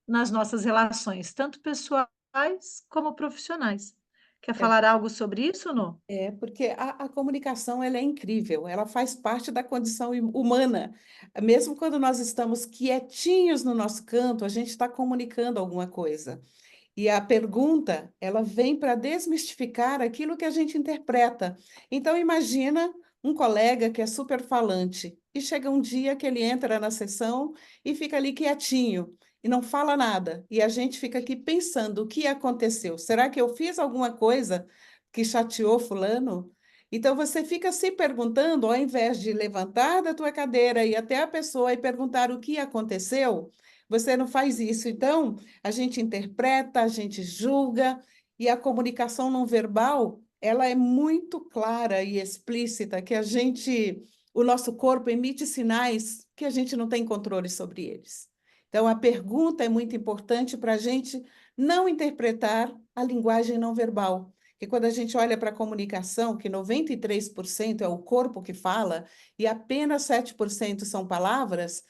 nas nossas relações, tanto pessoais como profissionais. Quer É, falar algo sobre isso, não? porque a comunicação ela é incrível, ela faz parte da condição humana. Mesmo quando nós estamos quietinhos no nosso canto, a gente está comunicando alguma coisa. E a pergunta, ela vem para desmistificar aquilo que a gente interpreta. Então, imagina um colega que é super falante e chega um dia que ele entra na sessão e fica ali quietinho e não fala nada. E a gente fica aqui pensando o que aconteceu. Será que eu fiz alguma coisa que chateou fulano? Então, você fica se perguntando, ao invés de levantar da tua cadeira e ir até a pessoa e perguntar o que aconteceu, você não faz isso. Então, a gente interpreta, a gente julga, e a comunicação não verbal, ela é muito clara e explícita, que o nosso corpo emite sinais que a gente não tem controle sobre eles. Então, a pergunta é muito importante para a gente não interpretar a linguagem não verbal. Porque quando a gente olha para a comunicação, que 93% é o corpo que fala e apenas 7% são palavras,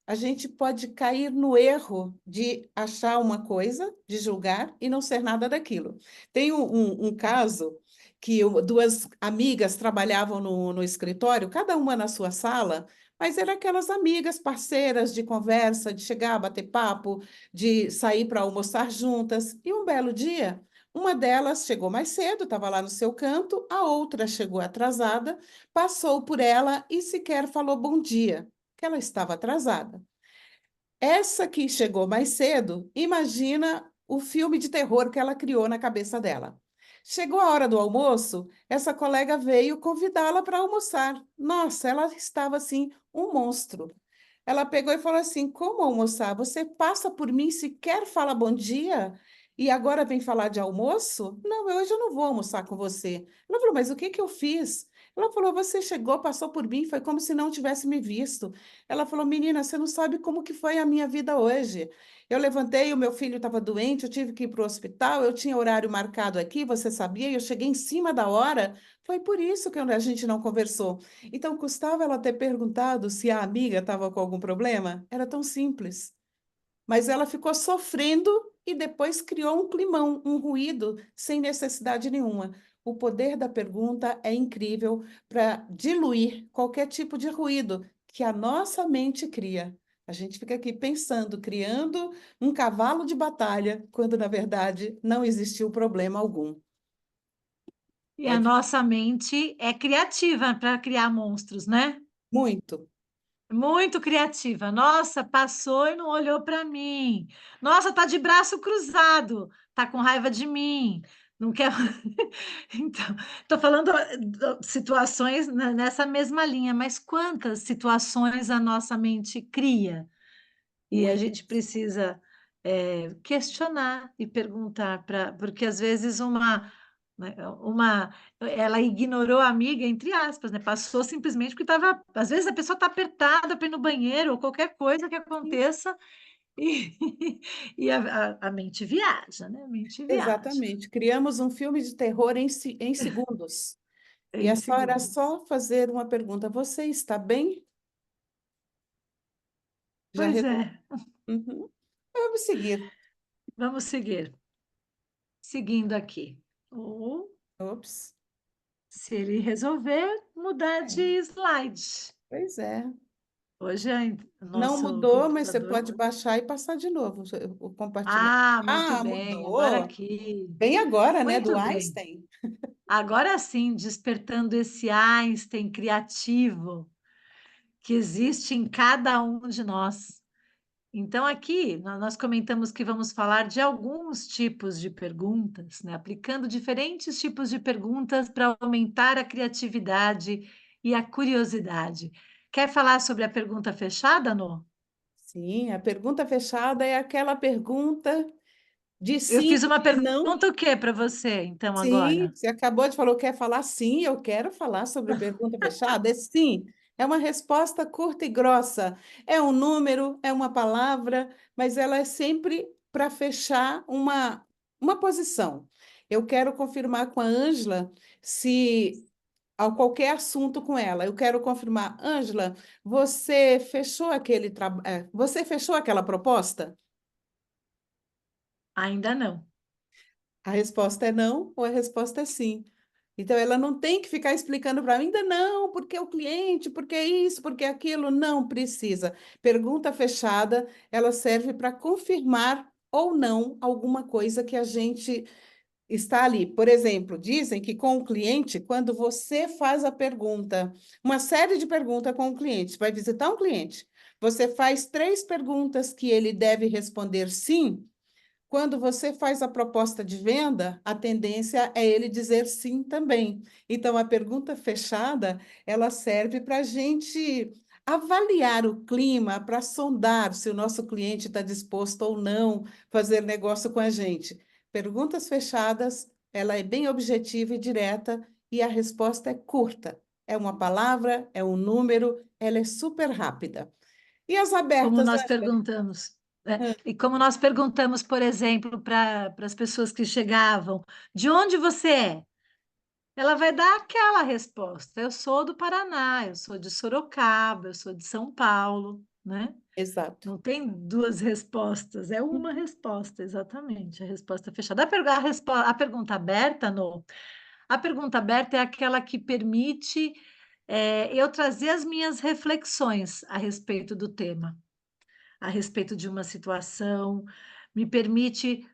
a gente pode cair no erro de achar uma coisa, de julgar e não ser nada daquilo. Tem um caso que duas amigas trabalhavam no escritório, cada uma na sua sala, mas eram aquelas amigas parceiras de conversa, de chegar, bater papo, de sair para almoçar juntas. E um belo dia, uma delas chegou mais cedo, estava lá no seu canto, a outra chegou atrasada, passou por ela e sequer falou bom dia, que ela estava atrasada. Essa que chegou mais cedo, imagina o filme de terror que ela criou na cabeça dela. Chegou a hora do almoço, essa colega veio convidá-la para almoçar. Nossa, ela estava assim, um monstro. Ela pegou e falou assim: como almoçar? Você passa por mim, sequer fala bom dia? E agora vem falar de almoço? Não, hoje eu não vou almoçar com você. Ela falou: mas o que que eu fiz? Ela falou: você chegou, passou por mim, foi como se não tivesse me visto. Ela falou: menina, você não sabe como que foi a minha vida hoje. Eu levantei, o meu filho estava doente, eu tive que ir para o hospital, eu tinha horário marcado aqui, você sabia, eu cheguei em cima da hora. Foi por isso que a gente não conversou. Então, custava ela ter perguntado se a amiga estava com algum problema? Era tão simples. Mas ela ficou sofrendo e depois criou um climão, um ruído, sem necessidade nenhuma. O poder da pergunta é incrível para diluir qualquer tipo de ruído que a nossa mente cria. A gente fica aqui pensando, criando um cavalo de batalha, quando na verdade não existiu problema algum. E a Pode nossa mente é criativa para criar monstros, né? muito. Muito criativa. Nossa, passou e não olhou para mim. Nossa, tá de braço cruzado, tá com raiva de mim. Não quer. Então, estou falando situações nessa mesma linha, mas quantas situações a nossa mente cria? E a gente precisa questionar e perguntar, porque às vezes ela ignorou a amiga, entre aspas, né? Passou simplesmente porque estava. Às vezes a pessoa está apertada para ir no banheiro, ou qualquer coisa que aconteça, e, e a mente viaja, né? A mente viaja. Exatamente. Criamos um filme de terror em segundos. E Em era segundos. só fazer uma pergunta: você está bem? Já Pois resolve. é, Uhum. Vamos seguir. vamos seguir. Seguindo aqui. Ou, Ops. se ele resolver, mudar de É, slide. pois é. Hoje o Não nosso mudou, mas você computador. pode baixar e passar de novo o compartilhamento. Ah, muito Ah, bem. Agora mudou. aqui. Bem agora, né? Do Muito bem. Einstein. Agora sim, despertando esse Einstein criativo que existe em cada um de nós. Então, aqui nós comentamos que vamos falar de alguns tipos de perguntas, né? Aplicando diferentes tipos de perguntas para aumentar a criatividade e a curiosidade. Quer falar sobre a pergunta fechada, Nô? Sim, a pergunta fechada é aquela pergunta de Eu sim fiz uma e não. pergunta o quê para você, então, Sim, agora? você acabou de falar, quer falar sim, eu quero falar sobre pergunta fechada. É sim, é uma resposta curta e grossa. É um número, é uma palavra, mas ela é sempre para fechar uma posição. Eu quero confirmar com a Ângela se ao qualquer assunto com ela. Eu quero confirmar, Ângela, você fechou aquela proposta? Ainda não. A resposta é não ou a resposta é sim. Então, ela não tem que ficar explicando para mim, ainda não, porque o cliente, porque isso, porque aquilo, não precisa. Pergunta fechada, ela serve para confirmar ou não alguma coisa que a gente está ali. Por exemplo, dizem que com o cliente, quando você faz a pergunta, uma série de perguntas com o cliente, vai visitar um cliente, você faz 3 perguntas que ele deve responder sim. Quando você faz a proposta de venda, a tendência é ele dizer sim também. Então, a pergunta fechada, ela serve para a gente avaliar o clima, para sondar se o nosso cliente está disposto ou não fazer negócio com a gente. Perguntas fechadas, ela é bem objetiva e direta, e a resposta é curta. É uma palavra, é um número, ela é super rápida. E as Como abertas, nós Ângela? perguntamos, né? E como nós perguntamos, por exemplo, para as pessoas que chegavam, de onde você é? Ela vai dar aquela resposta. Eu sou do Paraná, eu sou de Sorocaba, eu sou de São Paulo, né? Exato. Não tem duas respostas, é uma resposta, exatamente, a resposta fechada. A pergunta aberta, no, a pergunta aberta é aquela que permite eu trazer as minhas reflexões a respeito do tema, a respeito de uma situação, me permite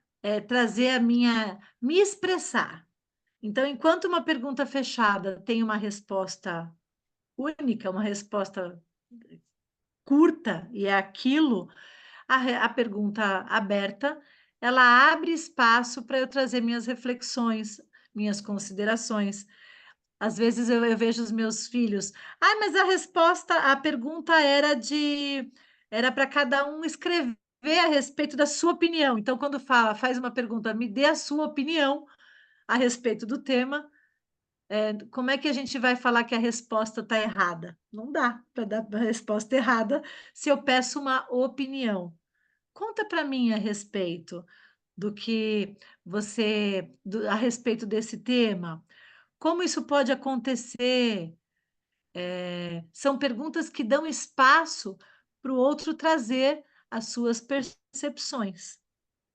trazer me expressar. Então, enquanto uma pergunta fechada tem uma resposta única, uma resposta curta, e é aquilo, a pergunta aberta, ela abre espaço para eu trazer minhas reflexões, minhas considerações. Às vezes eu vejo os meus filhos, mas a pergunta era para cada um escrever a respeito da sua opinião. Então, quando faz uma pergunta, me dê a sua opinião a respeito do tema, como é que a gente vai falar que a resposta está errada? Não dá para dar a resposta errada se eu peço uma opinião. Conta para mim a respeito do que a respeito desse tema. Como isso pode acontecer? São perguntas que dão espaço para o outro trazer as suas percepções.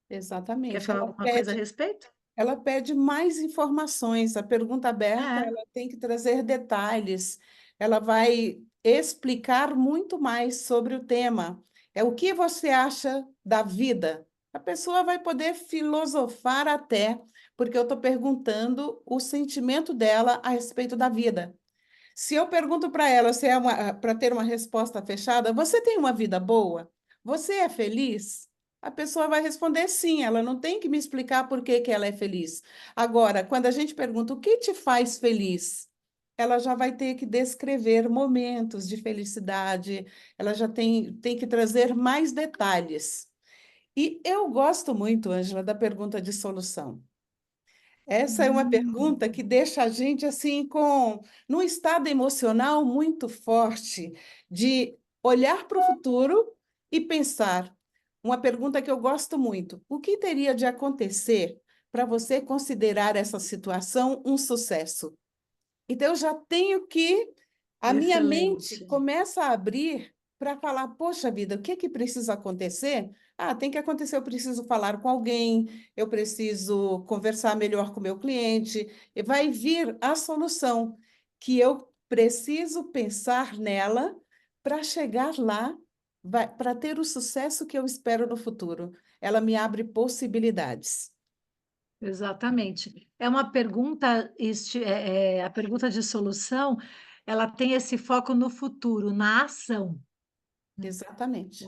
Quer Exatamente. falar alguma coisa a respeito? Ela pede mais informações. A pergunta aberta, É, ela tem que trazer detalhes. Ela vai explicar muito mais sobre o tema. É o que você acha da vida? A pessoa vai poder filosofar até, porque eu estou perguntando o sentimento dela a respeito da vida. Se eu pergunto para ela se para ter uma resposta fechada, você tem uma vida boa? Você é feliz? a pessoa vai responder sim, ela não tem que me explicar por que que ela é feliz. Agora, quando a gente pergunta o que te faz feliz, ela já vai ter que descrever momentos de felicidade, ela já tem que trazer mais detalhes. E eu gosto muito, Ângela, da pergunta de solução. Essa é uma pergunta que deixa a gente assim num estado emocional muito forte de olhar para o futuro e pensar. Uma pergunta que eu gosto muito: o que teria de acontecer para você considerar essa situação um sucesso? Então, eu já tenho que. A minha mente Excelente. começa a abrir para falar: poxa vida, o que é que precisa acontecer? Ah, tem que acontecer, eu preciso falar com alguém, eu preciso conversar melhor com o meu cliente, e vai vir a solução, que eu preciso pensar nela para chegar lá, para ter o sucesso que eu espero no futuro. Ela me abre possibilidades. Exatamente. É uma pergunta, a pergunta de solução, ela tem esse foco no futuro, na ação. Exatamente.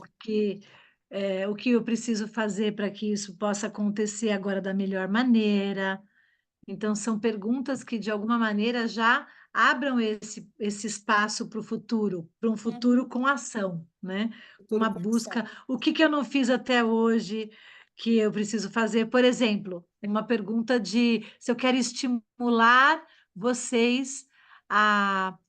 O que eu preciso fazer para que isso possa acontecer agora da melhor maneira. Então, são perguntas que, de alguma maneira, já abram esse espaço para um futuro com ação, né? Futuro Uma com ação. busca. O que eu não fiz até hoje que eu preciso fazer? Por exemplo, tem uma pergunta de se eu quero estimular vocês a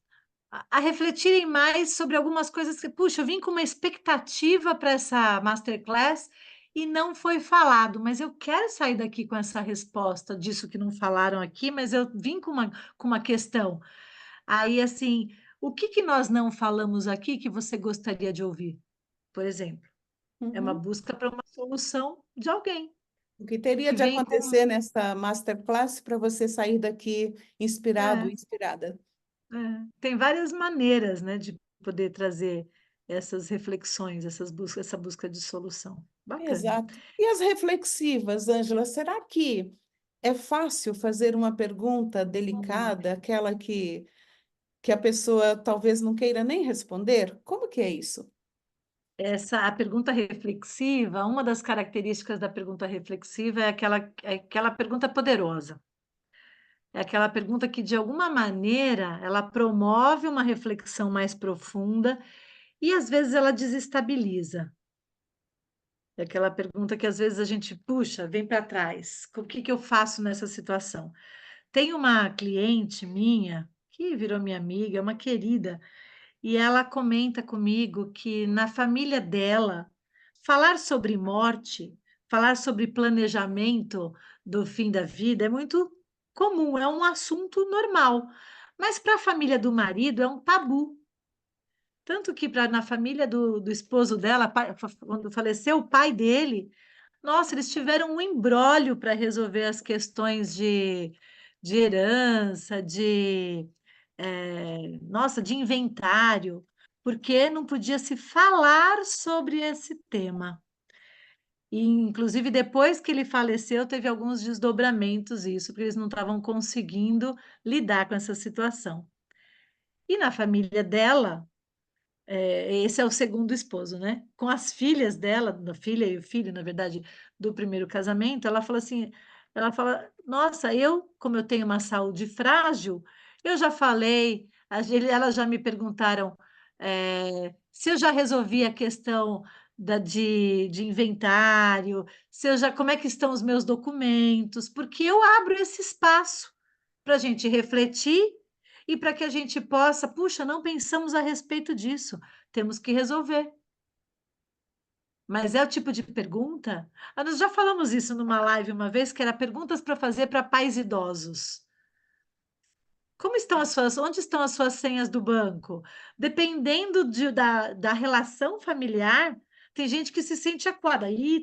a refletirem mais sobre algumas coisas que, puxa, eu vim com uma expectativa para essa masterclass e não foi falado, mas eu quero sair daqui com essa resposta disso que não falaram aqui, mas eu vim com uma questão. Aí, assim, o que que nós não falamos aqui que você gostaria de ouvir, por exemplo? É uma Uhum. busca para uma solução de alguém O que teria que de vem acontecer nessa masterclass para você sair daqui inspirado, é, inspirada? tem várias maneiras, né, de poder trazer essas reflexões, essa busca de solução. Bacana. Exato. E as reflexivas, Ângela, será que é fácil fazer uma pergunta delicada, aquela que a pessoa talvez não queira nem responder? Como que é isso? A pergunta reflexiva, uma das características da pergunta reflexiva é aquela pergunta poderosa. É aquela pergunta que, de alguma maneira, ela promove uma reflexão mais profunda e, às vezes, ela desestabiliza. É aquela pergunta que, às vezes, a gente, puxa, vem para trás. O que que eu faço nessa situação? Tem uma cliente minha, que virou minha amiga, uma querida, e ela comenta comigo que na família dela, falar sobre morte, falar sobre planejamento do fim da vida é muito comum, é um assunto normal. Mas para a família do marido é um tabu. Tanto que na família do esposo dela, quando faleceu o pai dele, nossa, eles tiveram um imbróglio para resolver as questões de herança, nossa, de inventário, porque não podia se falar sobre esse tema. E, inclusive, depois que ele faleceu, teve alguns desdobramentos isso, porque eles não estavam conseguindo lidar com essa situação. E na família dela, esse é o segundo esposo, né? Com as filhas dela, da filha e o filho, na verdade, do primeiro casamento, ela fala assim, ela fala, nossa, como eu tenho uma saúde frágil, eu já falei, elas já me perguntaram se eu já resolvi a questão de inventário, se eu já, como é que estão os meus documentos, porque eu abro esse espaço para a gente refletir e para que a gente possa, puxa, não pensamos a respeito disso, temos que resolver. Mas é o tipo de pergunta. Nós já falamos isso numa live uma vez, que era perguntas para fazer para pais idosos. Como estão onde estão as suas senhas do banco? Dependendo da relação familiar, tem gente que se sente acuada. Ih,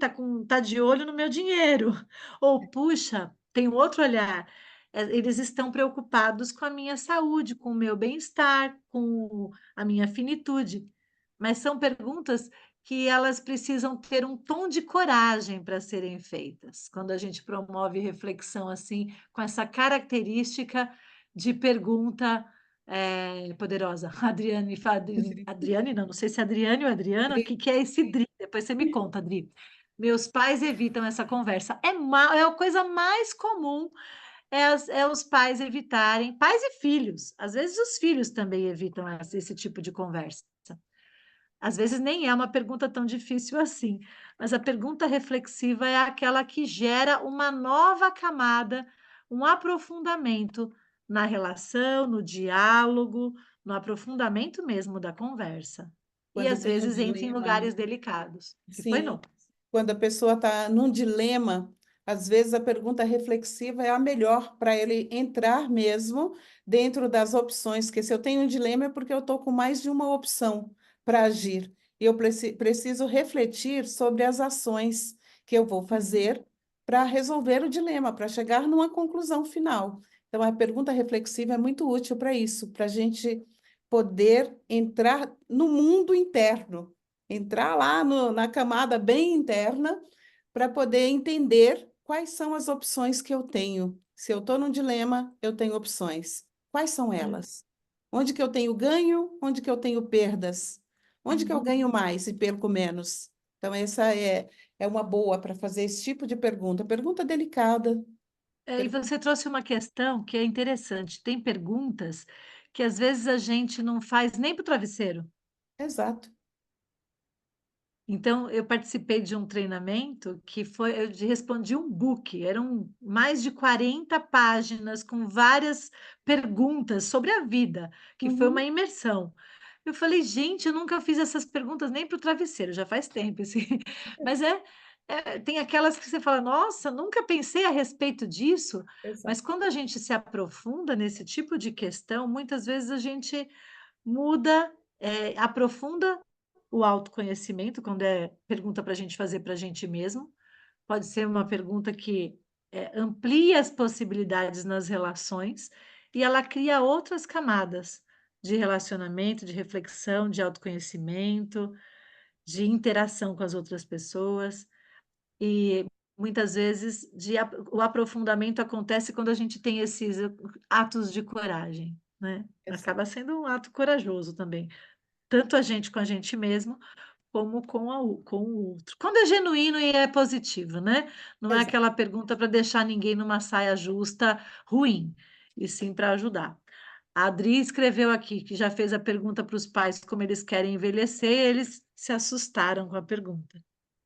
tá de olho no meu dinheiro. Ou, puxa, tem um outro olhar. Eles estão preocupados com a minha saúde, com o meu bem-estar, com a minha finitude. Mas são perguntas que elas precisam ter um tom de coragem para serem feitas. Quando a gente promove reflexão assim, com essa característica de pergunta poderosa. Adriane, não sei se é Adriane ou Adriana, o que que é esse DRI? Depois você me conta, Adri. Meus pais evitam essa conversa. É a coisa mais comum, é os pais evitarem, pais e filhos. Às vezes os filhos também evitam esse tipo de conversa. Às vezes nem é uma pergunta tão difícil assim, mas a pergunta reflexiva é aquela que gera uma nova camada, um aprofundamento na relação, no diálogo, no aprofundamento mesmo da conversa. E Quando às tem um vezes entra em dilema, né? lugares delicados. Que foi, Sim, não? quando a pessoa está num dilema, às vezes a pergunta reflexiva é a melhor para ele entrar mesmo dentro das opções, que se eu tenho um dilema é porque eu estou com mais de uma opção para agir. E eu preciso refletir sobre as ações que eu vou fazer para resolver o dilema, para chegar numa conclusão final. Então, a pergunta reflexiva é muito útil para isso, para a gente poder entrar no mundo interno, entrar lá na camada bem interna para poder entender quais são as opções que eu tenho. Se eu estou num dilema, eu tenho opções. Quais são elas? Onde que eu tenho ganho? Onde que eu tenho perdas? Onde que eu ganho mais e perco menos? Então, essa é uma boa para fazer esse tipo de pergunta. Pergunta delicada. E você trouxe uma questão que é interessante. Tem perguntas que às vezes a gente não faz nem para o travesseiro. Exato. Então, eu participei de um treinamento que foi, eu respondi um book, eram mais de 40 páginas com várias perguntas sobre a vida, que foi uma Uhum. imersão. Eu falei, gente, eu nunca fiz essas perguntas nem para o travesseiro, já faz tempo, assim. Mas tem aquelas que você fala, nossa, nunca pensei a respeito disso, mas Exato. quando a gente se aprofunda nesse tipo de questão, muitas vezes a gente muda, aprofunda o autoconhecimento, quando é pergunta para a gente fazer para a gente mesmo. Pode ser uma pergunta que amplia as possibilidades nas relações e ela cria outras camadas de relacionamento, de reflexão, de autoconhecimento, de interação com as outras pessoas. E muitas vezes o aprofundamento acontece quando a gente tem esses atos de coragem, né? Exato. Acaba sendo um ato corajoso também, tanto a gente com a gente mesmo, como com o outro. Quando é genuíno e é positivo, né? Não é Exato. aquela pergunta para deixar ninguém numa saia justa ruim, e sim para ajudar. A Adri escreveu aqui que já fez a pergunta para os pais como eles querem envelhecer, e eles se assustaram com a pergunta.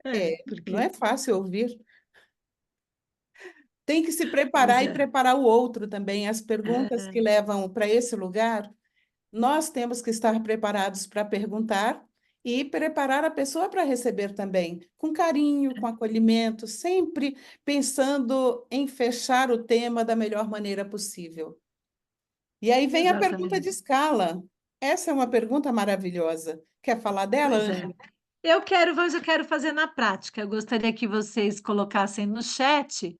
É, não é Porque. fácil ouvir. Tem que se Pois preparar e é. preparar o outro também. As perguntas É, que levam para esse lugar, nós temos que estar preparados para perguntar e preparar a pessoa para receber também, com carinho, com acolhimento, sempre pensando em fechar o tema da melhor maneira possível. E aí vem a pergunta de exatamente. escala. Essa é uma pergunta maravilhosa. Quer falar dela, Pois é. Ângela? Mas eu quero fazer na prática. Eu gostaria que vocês colocassem no chat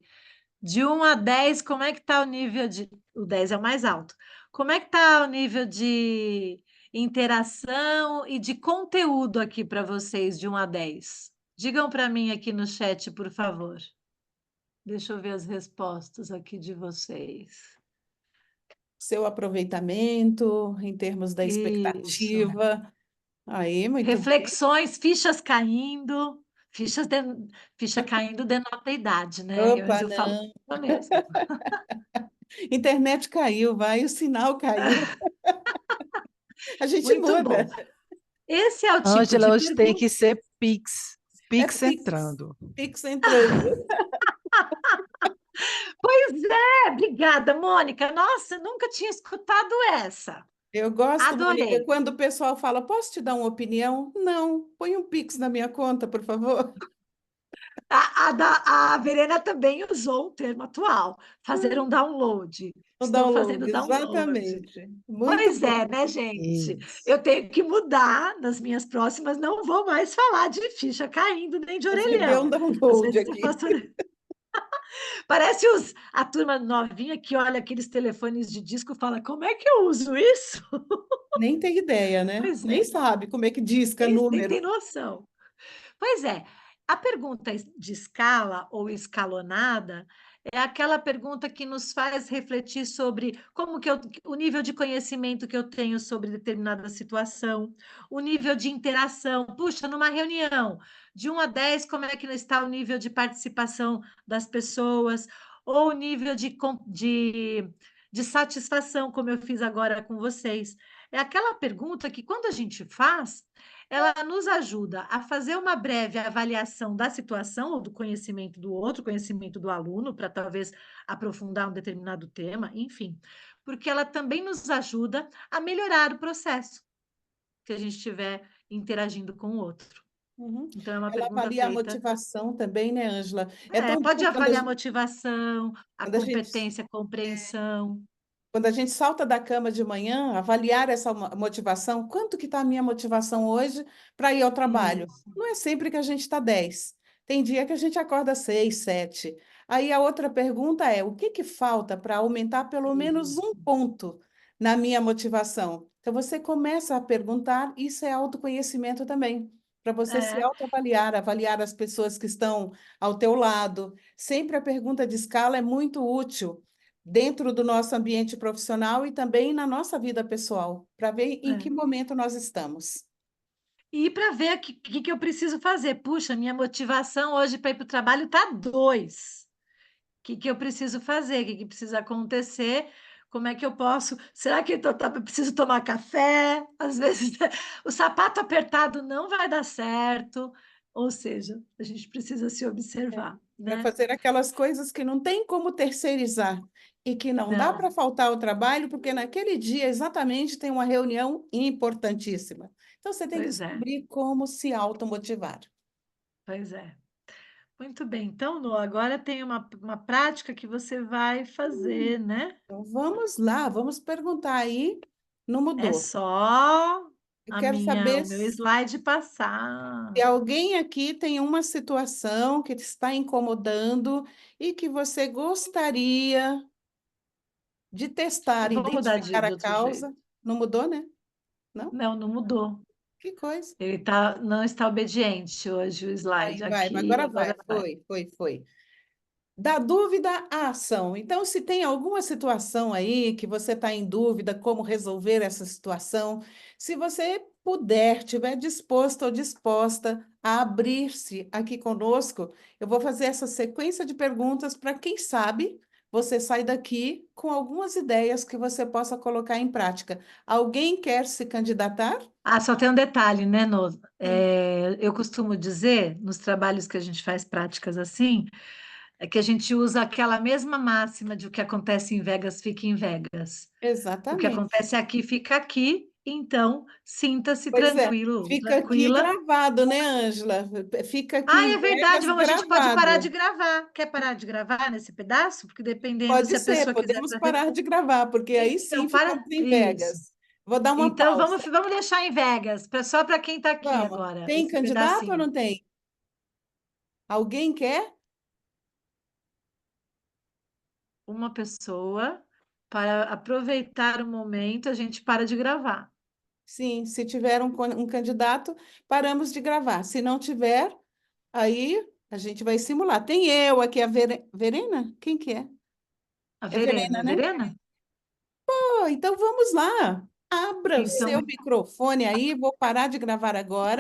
de 1 a 10, como é que está o nível de. O 10 é o mais alto. Como é que está o nível de interação e de conteúdo aqui para vocês, de 1 a 10? Digam para mim aqui no chat, por favor. Deixa eu ver as respostas aqui de vocês. Seu aproveitamento em termos da Isso. expectativa. Aí, muito bem. Reflexões, fichas caindo. Ficha caindo denota a idade, né? Mas Opa, eu falo não. mesmo. Internet caiu, vai, o sinal caiu. A gente Muito bom. muda. Esse é o tipo Ângela, de hoje tem pergunta. que ser Pix. É Pix Pix. entrando. Pix entrando. Pois obrigada, Mônica. Nossa, nunca tinha escutado essa. Eu gosto, Mônica, Adorei. quando o pessoal fala, posso te dar uma opinião? Não, põe um Pix na minha conta, por favor. A Verena também usou o termo atual, fazer um download. O Estou fazendo download, download. exatamente. Muito Pois bom. é, né, gente? Isso. Eu tenho que mudar nas minhas próximas, não vou mais falar de ficha caindo nem de Você deu um orelhão. Às download vezes eu aqui. faço. Parece a turma novinha que olha aqueles telefones de disco e fala: como é que eu uso isso? Nem tem ideia, né? Pois Nem é, sabe como é que disca nem tem número. noção. Pois é, a pergunta de escala ou escalonada É aquela pergunta que nos faz refletir sobre o nível de conhecimento que eu tenho sobre determinada situação, o nível de interação. Puxa, numa reunião, de 1 a 10, como é que está o nível de participação das pessoas, ou o nível de satisfação, como eu fiz agora com vocês. É aquela pergunta que, quando a gente faz, ela nos ajuda a fazer uma breve avaliação da situação ou do conhecimento do outro, conhecimento do aluno, para talvez aprofundar um determinado tema, enfim, porque ela também nos ajuda a melhorar o processo que a gente estiver interagindo com o outro. Uhum. Então, é uma Ela pergunta avalia a feita. motivação também, né, Ângela? É tão Pode bom avaliar a motivação, a quando a gente competência, a compreensão. Quando a gente salta da cama de manhã, avaliar essa motivação, quanto que está a minha motivação hoje para ir ao trabalho? Isso, Não é sempre que a gente está 10. Tem dia que a gente acorda 6, 7. Aí a outra pergunta é, o que que falta para aumentar pelo menos um isso. ponto na minha motivação? Então você começa a perguntar, isso é autoconhecimento também, para você se É, autoavaliar, avaliar as pessoas que estão ao teu lado. Sempre a pergunta de escala é muito útil dentro do nosso ambiente profissional e também na nossa vida pessoal, para ver em que é. momento nós estamos. E para ver o que eu preciso fazer. Puxa, minha motivação hoje para ir para o trabalho está 2. O que eu preciso fazer? O que precisa acontecer? Como é que eu posso? Será que eu preciso tomar café? Às vezes o sapato apertado não vai dar certo. Ou seja, a gente precisa se observar, Para né? fazer aquelas coisas que não tem como terceirizar e que não dá para Não, faltar ao trabalho, porque naquele dia exatamente tem uma reunião importantíssima. Então você tem que pois é, descobrir como se automotivar. pois é. Muito bem. Então, Noa, agora tem uma prática que você vai fazer, né? Então vamos lá, vamos perguntar aí. Não É mudou. só Eu quero saber o meu slide passar. se alguém aqui tem uma situação que te está incomodando e que você gostaria de testar, Eu vou mudar identificar de a outro jeito. causa. Não mudou, né? Não? Não, não mudou. Que coisa. Não está obediente hoje o slide Vai, aqui, agora vai. agora vai. Foi. Da dúvida à ação. Então, se tem alguma situação aí que você está em dúvida como resolver essa situação, se você puder, estiver disposto ou disposta a abrir-se aqui conosco, eu vou fazer essa sequência de perguntas para quem sabe você sai daqui com algumas ideias que você possa colocar em prática. Alguém quer se candidatar? Ah, só tem um detalhe, né, Nô? Sim, Eu costumo dizer, nos trabalhos que a gente faz práticas assim, é que a gente usa aquela mesma máxima de o que acontece em Vegas fica em Vegas. O que exatamente. acontece aqui fica aqui, então sinta-se Pois é, tranquilo, fica aqui tranquila. gravado, né, Ângela? Fica aqui Ah, em é verdade, Vegas a gente pode parar de gravado. gravar. Quer parar de gravar nesse pedaço? Porque dependendo se Pode a ser, pessoa quiser podemos fazer. parar de gravar, porque aí sim Então, ficamos para em isso. Vegas. Vou dar uma Então, pausa. vamos deixar em Vegas, só para quem está aqui Vamos. agora, Tem esse candidato ou pedacinho. não tem? Alguém quer? Uma pessoa, para aproveitar o momento, a gente para de gravar. Sim, se tiver um candidato, paramos de gravar. Se não tiver, aí a gente vai simular. Tem eu aqui, a Verena? Quem que é? A É Verena, Verena, é né? Verena? Oh, então vamos lá. Abra o seu Então, microfone aí, vou parar de gravar agora.